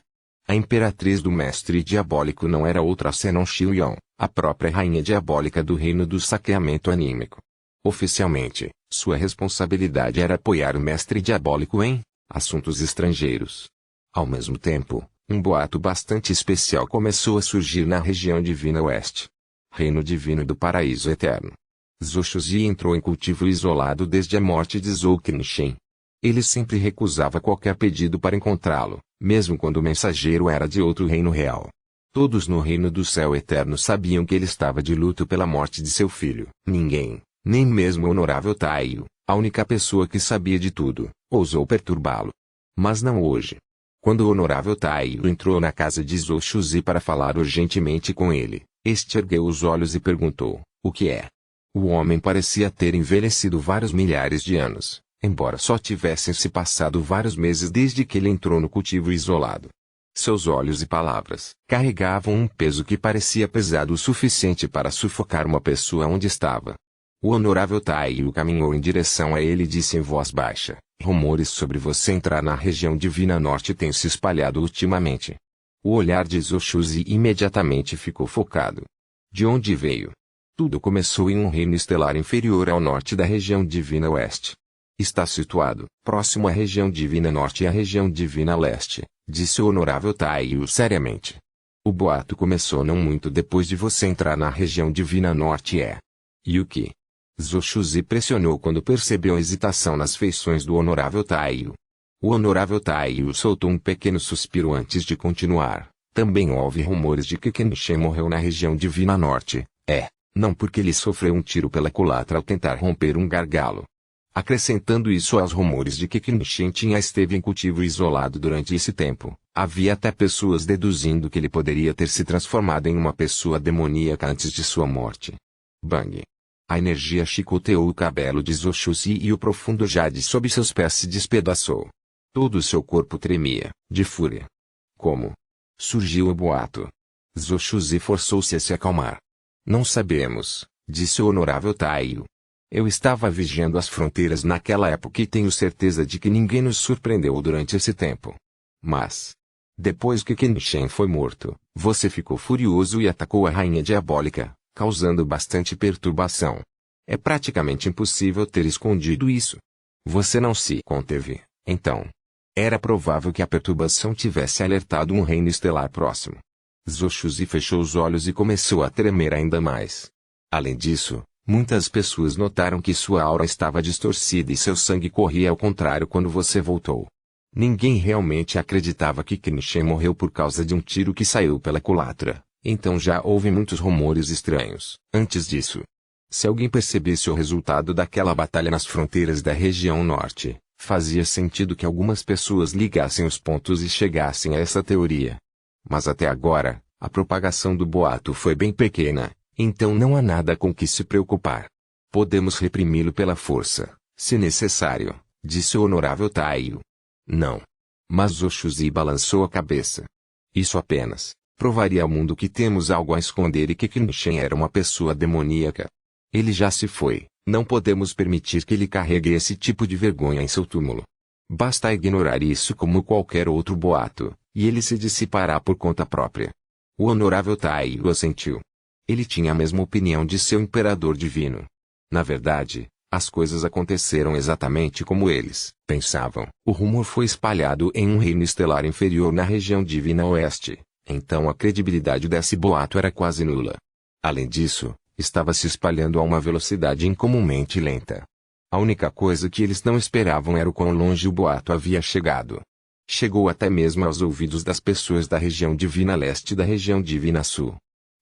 A imperatriz do mestre diabólico não era outra senão Xiuyong, a própria rainha diabólica do reino do saqueamento anímico. Oficialmente, sua responsabilidade era apoiar o mestre diabólico em assuntos estrangeiros. Ao mesmo tempo, um boato bastante especial começou a surgir na região divina oeste. Reino divino do paraíso eterno. Zhou Shuzi entrou em cultivo isolado desde a morte de Zhou Qingshen. Ele sempre recusava qualquer pedido para encontrá-lo, mesmo quando o mensageiro era de outro reino real. Todos no reino do céu eterno sabiam que ele estava de luto pela morte de seu filho. Ninguém, nem mesmo o honorável Taiyu, a única pessoa que sabia de tudo, ousou perturbá-lo. Mas não hoje. Quando o honorável Taiyu entrou na casa de Zhou Shuzi para falar urgentemente com ele, este ergueu os olhos e perguntou: o que é? O homem parecia ter envelhecido vários milhares de anos, embora só tivessem se passado vários meses desde que ele entrou no cultivo isolado. Seus olhos e palavras carregavam um peso que parecia pesado o suficiente para sufocar uma pessoa onde estava. O honorável Taiyu caminhou em direção a ele e disse em voz baixa: rumores sobre você entrar na região divina norte têm se espalhado ultimamente. O olhar de Zhou Shuzi imediatamente ficou focado. De onde veio? Tudo começou em um reino estelar inferior ao norte da região divina oeste. Está situado próximo à região divina norte e à região divina leste, disse o honorável Taiyu seriamente. O boato começou não muito depois de você entrar na região divina norte E o que? Zhou Shuzi pressionou quando percebeu a hesitação nas feições do honorável Taiyu. O honorável Taiyu soltou um pequeno suspiro antes de continuar. Também houve rumores de que Qingshen morreu na região divina norte. Não porque ele sofreu um tiro pela culatra ao tentar romper um gargalo. Acrescentando isso aos rumores de que Qingshen esteve em cultivo isolado durante esse tempo, havia até pessoas deduzindo que ele poderia ter se transformado em uma pessoa demoníaca antes de sua morte. Bang! A energia chicoteou o cabelo de Zoshuzi e o profundo jade sob seus pés se despedaçou. Todo o seu corpo tremia, de fúria. Como? Surgiu o boato. Zoshuzi forçou-se a se acalmar. Não sabemos, disse o honorável Taiyo. Eu estava vigiando as fronteiras naquela época e tenho certeza de que ninguém nos surpreendeu durante esse tempo. Mas, depois que Kenshin foi morto, você ficou furioso e atacou a Rainha Diabólica, causando bastante perturbação. É praticamente impossível ter escondido isso. Você não se conteve, então. Era provável que a perturbação tivesse alertado um reino estelar próximo. Zoshuzi fechou os olhos e começou a tremer ainda mais. Além disso, muitas pessoas notaram que sua aura estava distorcida e seu sangue corria ao contrário quando você voltou. Ninguém realmente acreditava que Kenshin morreu por causa de um tiro que saiu pela culatra, então já houve muitos rumores estranhos. Antes disso, se alguém percebesse o resultado daquela batalha nas fronteiras da região norte, fazia sentido que algumas pessoas ligassem os pontos e chegassem a essa teoria. Mas até agora, a propagação do boato foi bem pequena, então não há nada com que se preocupar. Podemos reprimi-lo pela força, se necessário, disse o honorável Taiyo. Não. Mas Zoshuzi balançou a cabeça. Isso apenas provaria ao mundo que temos algo a esconder e que Kenshin era uma pessoa demoníaca. Ele já se foi, não podemos permitir que ele carregue esse tipo de vergonha em seu túmulo. Basta ignorar isso como qualquer outro boato, e ele se dissipará por conta própria. O honorável Taiyo assentiu. Ele tinha a mesma opinião de seu imperador divino. Na verdade, as coisas aconteceram exatamente como eles pensavam. O rumor foi espalhado em um reino estelar inferior na região divina oeste, então a credibilidade desse boato era quase nula. Além disso, estava se espalhando a uma velocidade incomumente lenta. A única coisa que eles não esperavam era o quão longe o boato havia chegado. Chegou até mesmo aos ouvidos das pessoas da região divina leste e da região divina sul.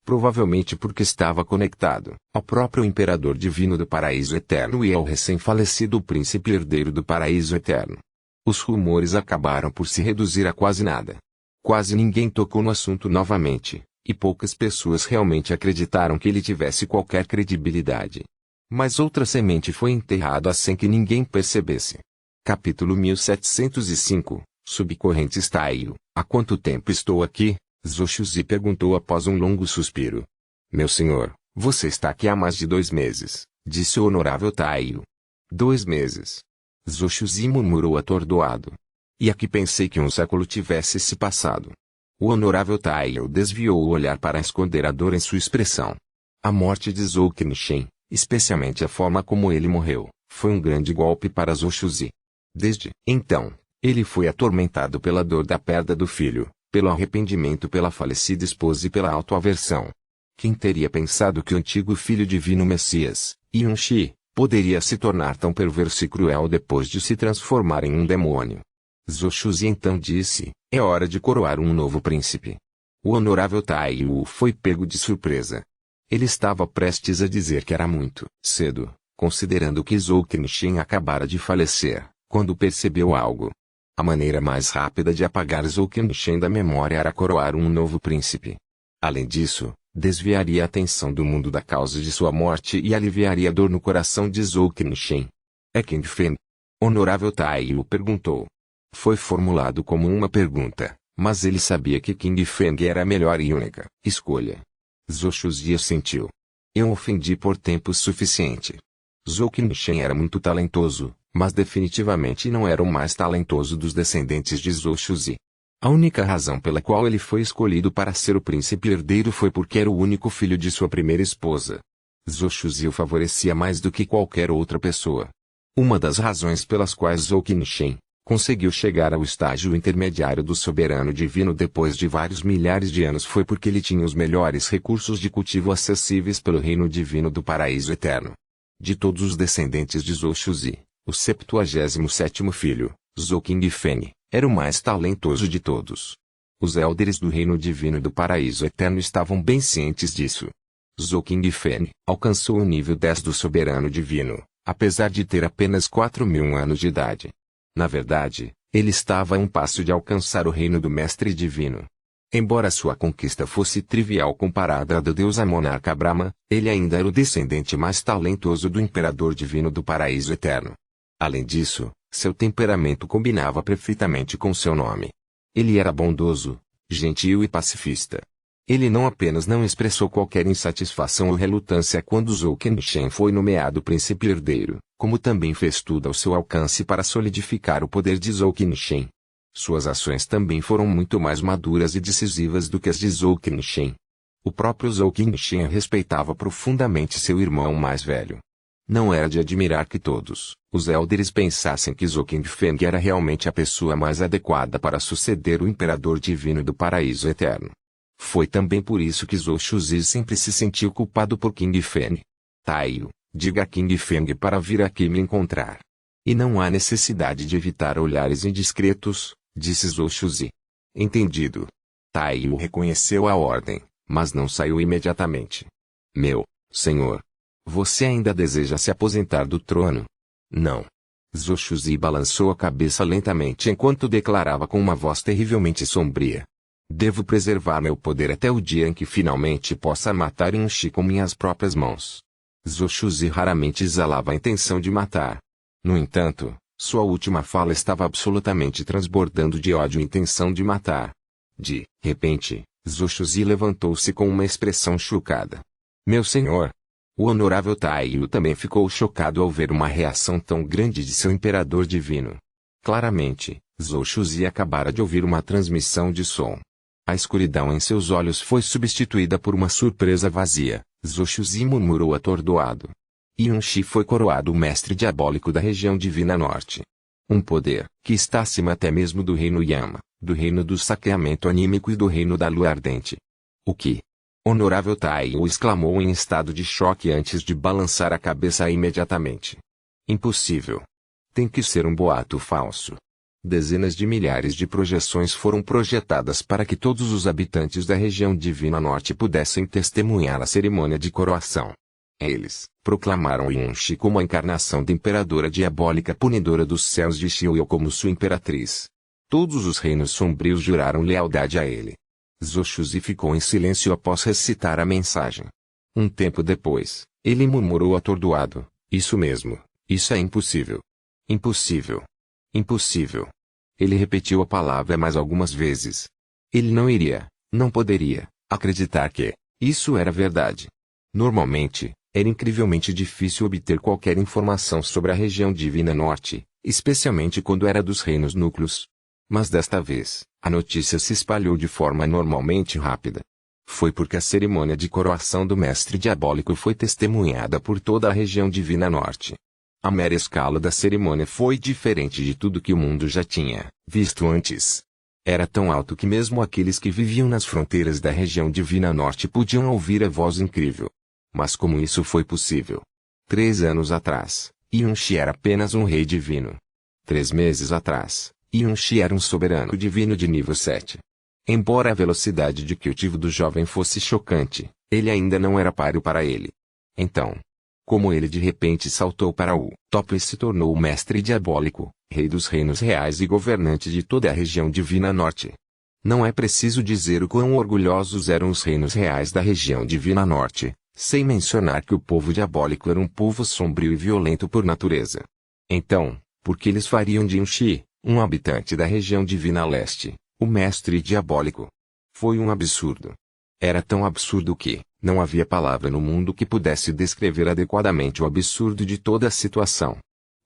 Provavelmente porque estava conectado ao próprio imperador divino do paraíso eterno e ao recém-falecido príncipe herdeiro do paraíso eterno. Os rumores acabaram por se reduzir a quase nada. Quase ninguém tocou no assunto novamente, e poucas pessoas realmente acreditaram que ele tivesse qualquer credibilidade. Mas outra semente foi enterrada sem que ninguém percebesse. Capítulo 1705, Subcorrentes Taiyo. Há quanto tempo estou aqui? Zoshuzi perguntou após um longo suspiro. Meu senhor, você está aqui há mais de 2 meses, disse o honorável Taiyo. 2 meses. Zoshuzi murmurou atordoado. E aqui pensei que um século tivesse se passado. O honorável Taiyo desviou o olhar para esconder a dor em sua expressão. A morte de Zou Kenshin, especialmente a forma como ele morreu, foi um grande golpe para Zoshuzi. Desde então, ele foi atormentado pela dor da perda do filho, pelo arrependimento pela falecida esposa e pela autoaversão. Quem teria pensado que o antigo filho divino Messias, Yunshi, poderia se tornar tão perverso e cruel depois de se transformar em um demônio? Zoshuzi então disse, é hora de coroar um novo príncipe. O honorável Taiyo foi pego de surpresa. Ele estava prestes a dizer que era muito cedo, considerando que Zou Kenshin acabara de falecer, quando percebeu algo. A maneira mais rápida de apagar Zou Kenshin da memória era coroar um novo príncipe. Além disso, desviaria a atenção do mundo da causa de sua morte e aliviaria a dor no coração de Zou Kenshin. É King Fen? Honorável Taiyo perguntou. Foi formulado como uma pergunta, mas ele sabia que King Feng era a melhor e única escolha. Zoshuzi assentiu. Eu ofendi por tempo suficiente. Zou Kenshin era muito talentoso, mas definitivamente não era o mais talentoso dos descendentes de Zoshuzi. A única razão pela qual ele foi escolhido para ser o príncipe herdeiro foi porque era o único filho de sua primeira esposa. Zoshuzi o favorecia mais do que qualquer outra pessoa. Uma das razões pelas quais Zou Kenshin conseguiu chegar ao estágio intermediário do soberano divino depois de vários milhares de anos foi porque ele tinha os melhores recursos de cultivo acessíveis pelo reino divino do paraíso eterno. De todos os descendentes de Zoshuzi, o 77º filho, Zou Kingfen, era o mais talentoso de todos. Os élderes do reino divino do paraíso eterno estavam bem cientes disso. Zou Kingfen alcançou o nível 10 do soberano divino, apesar de ter apenas 4.000 anos de idade. Na verdade, ele estava a um passo de alcançar o reino do mestre divino. Embora sua conquista fosse trivial comparada à do deus monarca Brahma, ele ainda era o descendente mais talentoso do imperador divino do paraíso eterno. Além disso, seu temperamento combinava perfeitamente com seu nome. Ele era bondoso, gentil e pacifista. Ele não apenas não expressou qualquer insatisfação ou relutância quando Zhou Qingshen foi nomeado príncipe herdeiro, como também fez tudo ao seu alcance para solidificar o poder de Zhou Qingshen. Suas ações também foram muito mais maduras e decisivas do que as de Zhou Qingshen. O próprio Zhou Qingshen respeitava profundamente seu irmão mais velho. Não era de admirar que todos os élderes pensassem que Zhou Qingfeng era realmente a pessoa mais adequada para suceder o imperador divino do paraíso eterno. Foi também por isso que Zhou Shuzi sempre se sentiu culpado por Qingfeng. Taiyu, diga a Qingfeng para vir aqui me encontrar. E não há necessidade de evitar olhares indiscretos, disse Zhou Shuzi. Entendido. Taiyu reconheceu a ordem, mas não saiu imediatamente. Meu senhor, você ainda deseja se aposentar do trono? Não. Zhou Shuzi balançou a cabeça lentamente enquanto declarava com uma voz terrivelmente sombria. Devo preservar meu poder até o dia em que finalmente possa matar Yunshi com minhas próprias mãos. Zhou Shuzi raramente exalava a intenção de matar. No entanto, sua última fala estava absolutamente transbordando de ódio e intenção de matar. De repente, Zhou Shuzi levantou-se com uma expressão chocada. Meu senhor! O honorável Taiyu também ficou chocado ao ver uma reação tão grande de seu imperador divino. Claramente, Zhou Shuzi acabara de ouvir uma transmissão de som. A escuridão em seus olhos foi substituída por uma surpresa vazia. Zhou Shuzi murmurou atordoado. Yunshi foi coroado o mestre diabólico da região divina norte. Um poder que está acima até mesmo do reino Yama, do reino do saqueamento anímico e do reino da lua ardente. O que? Honorável Taiyu exclamou em estado de choque antes de balançar a cabeça imediatamente. Impossível. Tem que ser um boato falso. Dezenas de milhares de projeções foram projetadas para que todos os habitantes da região divina norte pudessem testemunhar a cerimônia de coroação. Eles proclamaram Yunshi como a encarnação da imperadora diabólica punidora dos céus de Xiuyou como sua imperatriz. Todos os reinos sombrios juraram lealdade a ele. Zhou Shuzi ficou em silêncio após recitar a mensagem. Um tempo depois, ele murmurou atordoado, isso mesmo, isso é impossível. Impossível. Impossível. Ele repetiu a palavra mais algumas vezes. Ele não iria, não poderia, acreditar que isso era verdade. Normalmente, era incrivelmente difícil obter qualquer informação sobre a região divina norte, especialmente quando era dos reinos núcleos. Mas desta vez, a notícia se espalhou de forma normalmente rápida. Foi porque a cerimônia de coroação do mestre diabólico foi testemunhada por toda a região divina norte. A mera escala da cerimônia foi diferente de tudo que o mundo já tinha visto antes. Era tão alto que mesmo aqueles que viviam nas fronteiras da região divina norte podiam ouvir a voz incrível. Mas como isso foi possível? 3 anos atrás, Yunshi era apenas um rei divino. 3 meses atrás, Yunshi era um soberano divino de nível 7. Embora a velocidade de cultivo do jovem fosse chocante, ele ainda não era páreo para ele. Então, como ele de repente saltou para o topo e se tornou o mestre diabólico, rei dos reinos reais e governante de toda a região divina norte. Não é preciso dizer o quão orgulhosos eram os reinos reais da região divina norte, sem mencionar que o povo diabólico era um povo sombrio e violento por natureza. Então, por que eles fariam de Yunshi, um habitante da região divina leste, o mestre diabólico? Foi um absurdo. Era tão absurdo que não havia palavra no mundo que pudesse descrever adequadamente o absurdo de toda a situação.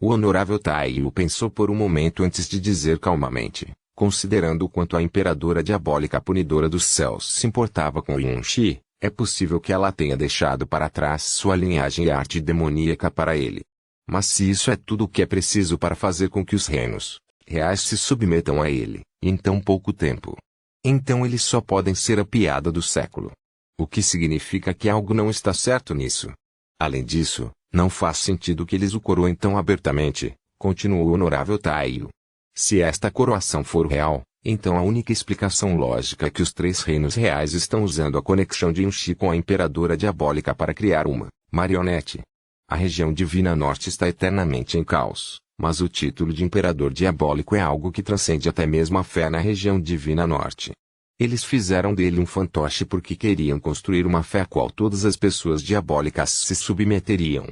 O honorável Taiyu pensou por um momento antes de dizer calmamente, considerando o quanto a imperadora diabólica punidora dos céus se importava com Yunshi, é possível que ela tenha deixado para trás sua linhagem e arte demoníaca para ele. Mas se isso é tudo o que é preciso para fazer com que os reinos reais se submetam a ele, em tão pouco tempo, então eles só podem ser a piada do século. O que significa que algo não está certo nisso. Além disso, não faz sentido que eles o coroem tão abertamente, continuou o honorável Taiyu. Se esta coroação for real, então a única explicação lógica é que os 3 reinos reais estão usando a conexão de Yunshi com a imperadora diabólica para criar uma marionete. A região divina norte está eternamente em caos, mas o título de imperador diabólico é algo que transcende até mesmo a fé na região divina norte. Eles fizeram dele um fantoche porque queriam construir uma fé a qual todas as pessoas diabólicas se submeteriam.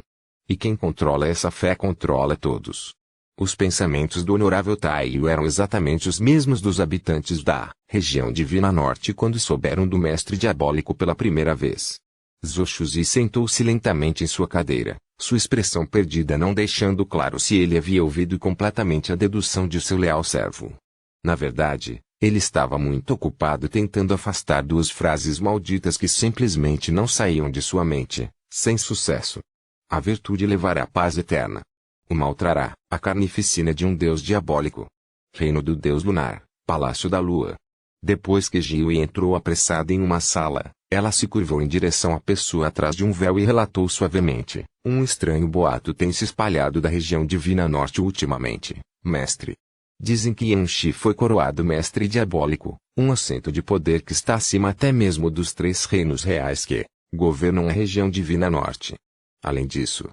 E quem controla essa fé controla todos. Os pensamentos do honorável Taiyo eram exatamente os mesmos dos habitantes da região divina norte quando souberam do mestre diabólico pela primeira vez. Zoshuzi sentou-se lentamente em sua cadeira, sua expressão perdida não deixando claro se ele havia ouvido completamente a dedução de seu leal servo. Na verdade, ele estava muito ocupado tentando afastar duas frases malditas que simplesmente não saíam de sua mente, sem sucesso. A virtude levará a paz eterna. O mal trará a carnificina de um deus diabólico. Reino do deus lunar, palácio da lua. Depois que Jiui entrou apressada em uma sala, ela se curvou em direção à pessoa atrás de um véu e relatou suavemente: um estranho boato tem se espalhado da região divina norte ultimamente, mestre. Dizem que Yanxi foi coroado mestre diabólico, um assento de poder que está acima até mesmo dos 3 reinos reais que governam a região divina norte. Além disso,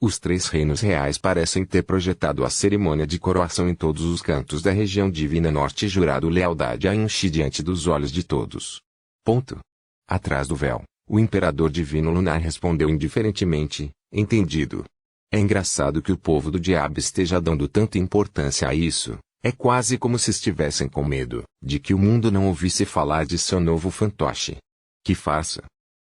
os 3 reinos reais parecem ter projetado a cerimônia de coroação em todos os cantos da região divina norte e jurado lealdade a Yanxi diante dos olhos de todos. Ponto. Atrás do véu, o imperador divino lunar respondeu indiferentemente: entendido. É engraçado que o povo do diabo esteja dando tanta importância a isso. É quase como se estivessem com medo de que o mundo não ouvisse falar de seu novo fantoche. Que farsa!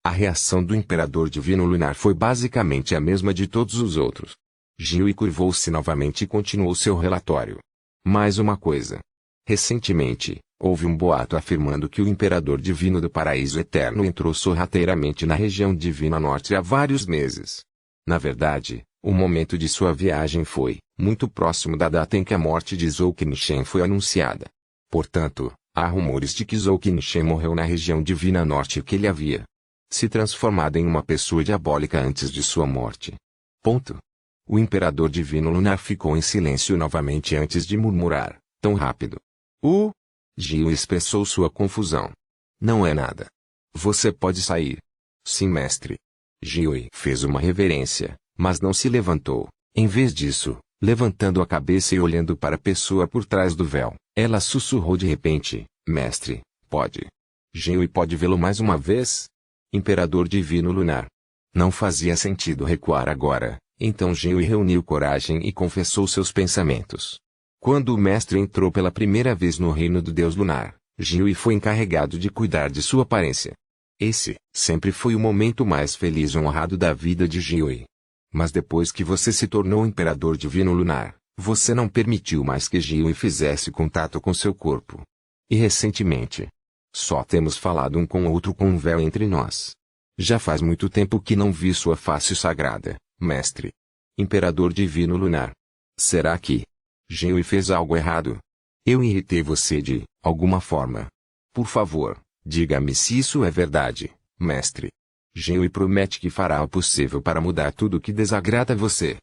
A reação do imperador divino lunar foi basicamente a mesma de todos os outros. Jiui curvou-se novamente e continuou seu relatório. Mais uma coisa. Recentemente, houve um boato afirmando que o imperador divino do paraíso eterno entrou sorrateiramente na região divina norte há vários meses. Na verdade, o momento de sua viagem foi muito próximo da data em que a morte de Zhou Qinshen foi anunciada. Portanto, há rumores de que Zhou Qinshen morreu na região divina norte e que ele havia se transformado em uma pessoa diabólica antes de sua morte. Ponto. O imperador divino lunar ficou em silêncio novamente antes de murmurar: tão rápido. Jiu expressou sua confusão. Não é nada. Você pode sair. Sim, mestre. Jiu fez uma reverência, mas não se levantou. Em vez disso, levantando a cabeça e olhando para a pessoa por trás do véu, ela sussurrou de repente: mestre, pode. Jiu pode vê-lo mais uma vez? Imperador divino lunar. Não fazia sentido recuar agora, então Jiu reuniu coragem e confessou seus pensamentos. Quando o mestre entrou pela primeira vez no reino do deus lunar, Jiu foi encarregado de cuidar de sua aparência. Esse sempre foi o momento mais feliz e honrado da vida de Jiu. Mas depois que você se tornou imperador divino lunar, você não permitiu mais que Jiu fizesse contato com seu corpo. E recentemente, só temos falado um com o outro com um véu entre nós. Já faz muito tempo que não vi sua face sagrada, mestre. Imperador divino lunar. Será que Jiu fez algo errado? Eu irritei você de alguma forma. Por favor, diga-me se isso é verdade, mestre. Jiu promete que fará o possível para mudar tudo o que desagrada você.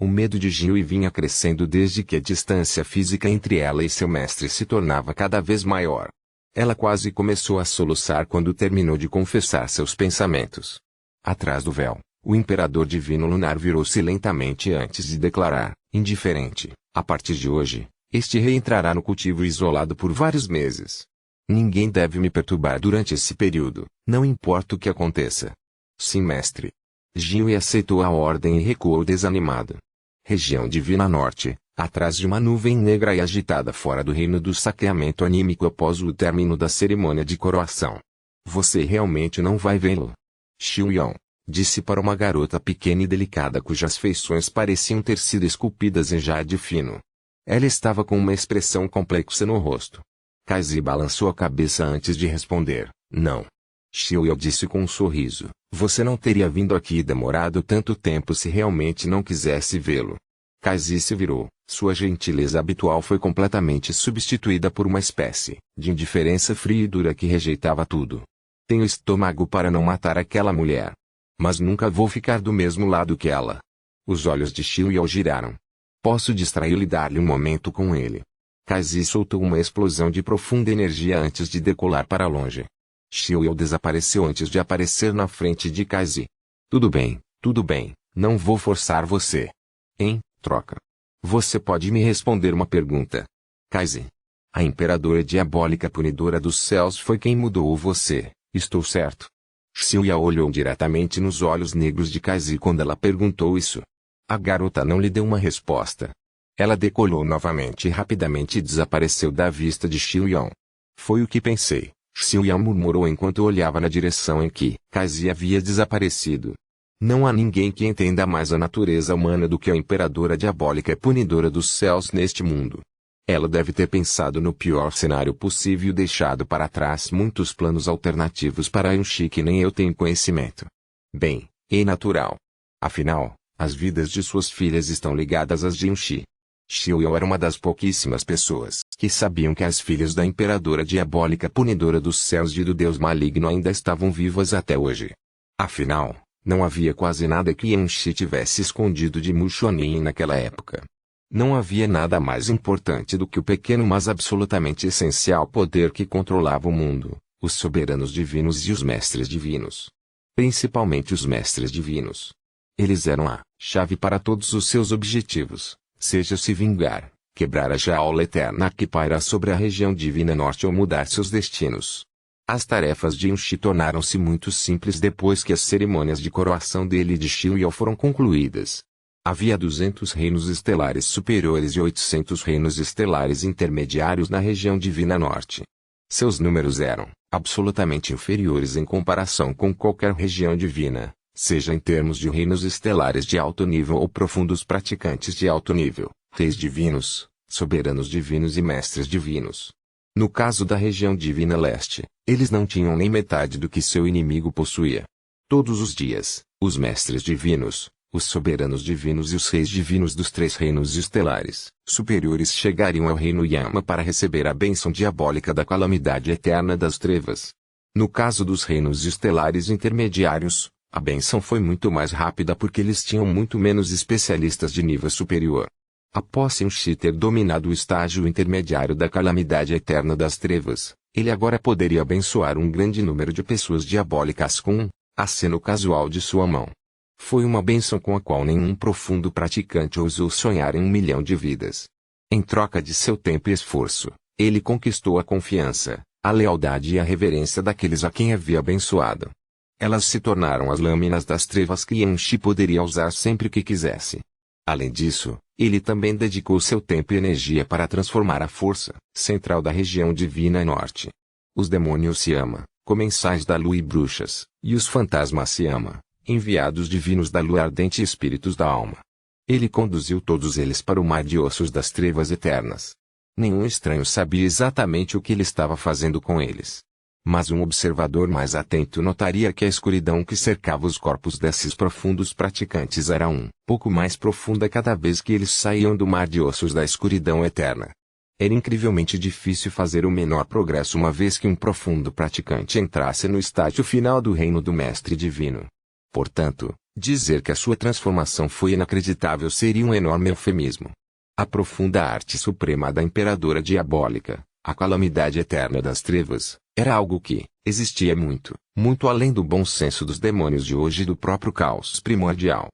O medo de Jiu vinha crescendo desde que a distância física entre ela e seu mestre se tornava cada vez maior. Ela quase começou a soluçar quando terminou de confessar seus pensamentos. Atrás do véu, o imperador divino lunar virou-se lentamente antes de declarar, indiferente: a partir de hoje, este rei entrará no cultivo isolado por vários meses. Ninguém deve me perturbar durante esse período, não importa o que aconteça. Sim, mestre. Jiu aceitou a ordem e recuou desanimado. Região divina norte, atrás de uma nuvem negra e agitada fora do reino do saqueamento anímico após o término da cerimônia de coroação. Você realmente não vai vê-lo? Xiuyong disse para uma garota pequena e delicada cujas feições pareciam ter sido esculpidas em jade fino. Ela estava com uma expressão complexa no rosto. Kazi balançou a cabeça antes de responder: não. Xiuyong disse com um sorriso: você não teria vindo aqui e demorado tanto tempo se realmente não quisesse vê-lo. Kazi se virou. Sua gentileza habitual foi completamente substituída por uma espécie de indiferença fria e dura que rejeitava tudo. Tenho estômago para não matar aquela mulher. Mas nunca vou ficar do mesmo lado que ela. Os olhos de Xiuyong giraram. Posso distraí-lo e dar-lhe um momento com ele. Kazi soltou uma explosão de profunda energia antes de decolar para longe. Xiuyong desapareceu antes de aparecer na frente de Kazi. Tudo bem, não vou forçar você. Em troca, você pode me responder uma pergunta. Kazi. A imperadora diabólica punidora dos céus foi quem mudou você, estou certo? Xiuya olhou diretamente nos olhos negros de Kazi quando ela perguntou isso. A garota não lhe deu uma resposta. Ela decolou novamente e rapidamente desapareceu da vista de Xiuyan. Foi o que pensei, Xiuyan murmurou enquanto olhava na direção em que Kazi havia desaparecido. Não há ninguém que entenda mais a natureza humana do que a imperadora diabólica punidora dos céus neste mundo. Ela deve ter pensado no pior cenário possível e deixado para trás muitos planos alternativos para Yunshi que nem eu tenho conhecimento. Bem, é natural. Afinal, as vidas de suas filhas estão ligadas às de Yunshi. Xiuyan era uma das pouquíssimas pessoas que sabiam que as filhas da imperadora diabólica punidora dos céus e do deus maligno ainda estavam vivas até hoje. Afinal, não havia quase nada que Yunshi tivesse escondido de Mu Xuanyin naquela época. Não havia nada mais importante do que o pequeno mas absolutamente essencial poder que controlava o mundo, os soberanos divinos e os mestres divinos. Principalmente os mestres divinos. Eles eram a chave para todos os seus objetivos, seja se vingar, quebrar a jaula eterna que paira sobre a região divina norte ou mudar seus destinos. As tarefas de Yunshi tornaram-se muito simples depois que as cerimônias de coroação dele e de Xiuya foram concluídas. Havia 200 reinos estelares superiores e 800 reinos estelares intermediários na região divina norte. Seus números eram absolutamente inferiores em comparação com qualquer região divina, seja em termos de reinos estelares de alto nível ou profundos praticantes de alto nível, reis divinos, soberanos divinos e mestres divinos. No caso da região divina leste, eles não tinham nem metade do que seu inimigo possuía. Todos os dias, os mestres divinos, os soberanos divinos e os reis divinos dos 3 reinos estelares superiores chegariam ao reino Yama para receber a bênção diabólica da calamidade eterna das trevas. No caso dos reinos estelares intermediários, a bênção foi muito mais rápida porque eles tinham muito menos especialistas de nível superior. Após Yunshi ter dominado o estágio intermediário da calamidade eterna das trevas, ele agora poderia abençoar um grande número de pessoas diabólicas com um aceno casual de sua mão. Foi uma bênção com a qual nenhum profundo praticante ousou sonhar em 1 milhão de vidas. Em troca de seu tempo e esforço, ele conquistou a confiança, a lealdade e a reverência daqueles a quem havia abençoado. Elas se tornaram as lâminas das trevas que Yunshi poderia usar sempre que quisesse. Além disso, ele também dedicou seu tempo e energia para transformar a força central da região divina norte. Os demônios Yama, comensais da lua e bruxas, e os fantasmas Yama, enviados divinos da lua ardente e espíritos da alma. Ele conduziu todos eles para o mar de ossos das trevas eternas. Nenhum estranho sabia exatamente o que ele estava fazendo com eles. Mas um observador mais atento notaria que a escuridão que cercava os corpos desses profundos praticantes era um pouco mais profunda cada vez que eles saíam do mar de ossos da escuridão eterna. Era incrivelmente difícil fazer o menor progresso uma vez que um profundo praticante entrasse no estágio final do reino do Mestre Divino. Portanto, dizer que a sua transformação foi inacreditável seria um enorme eufemismo. A profunda arte suprema da imperadora diabólica, a calamidade eterna das trevas, era algo que existia muito, muito além do bom senso dos demônios de hoje e do próprio caos primordial.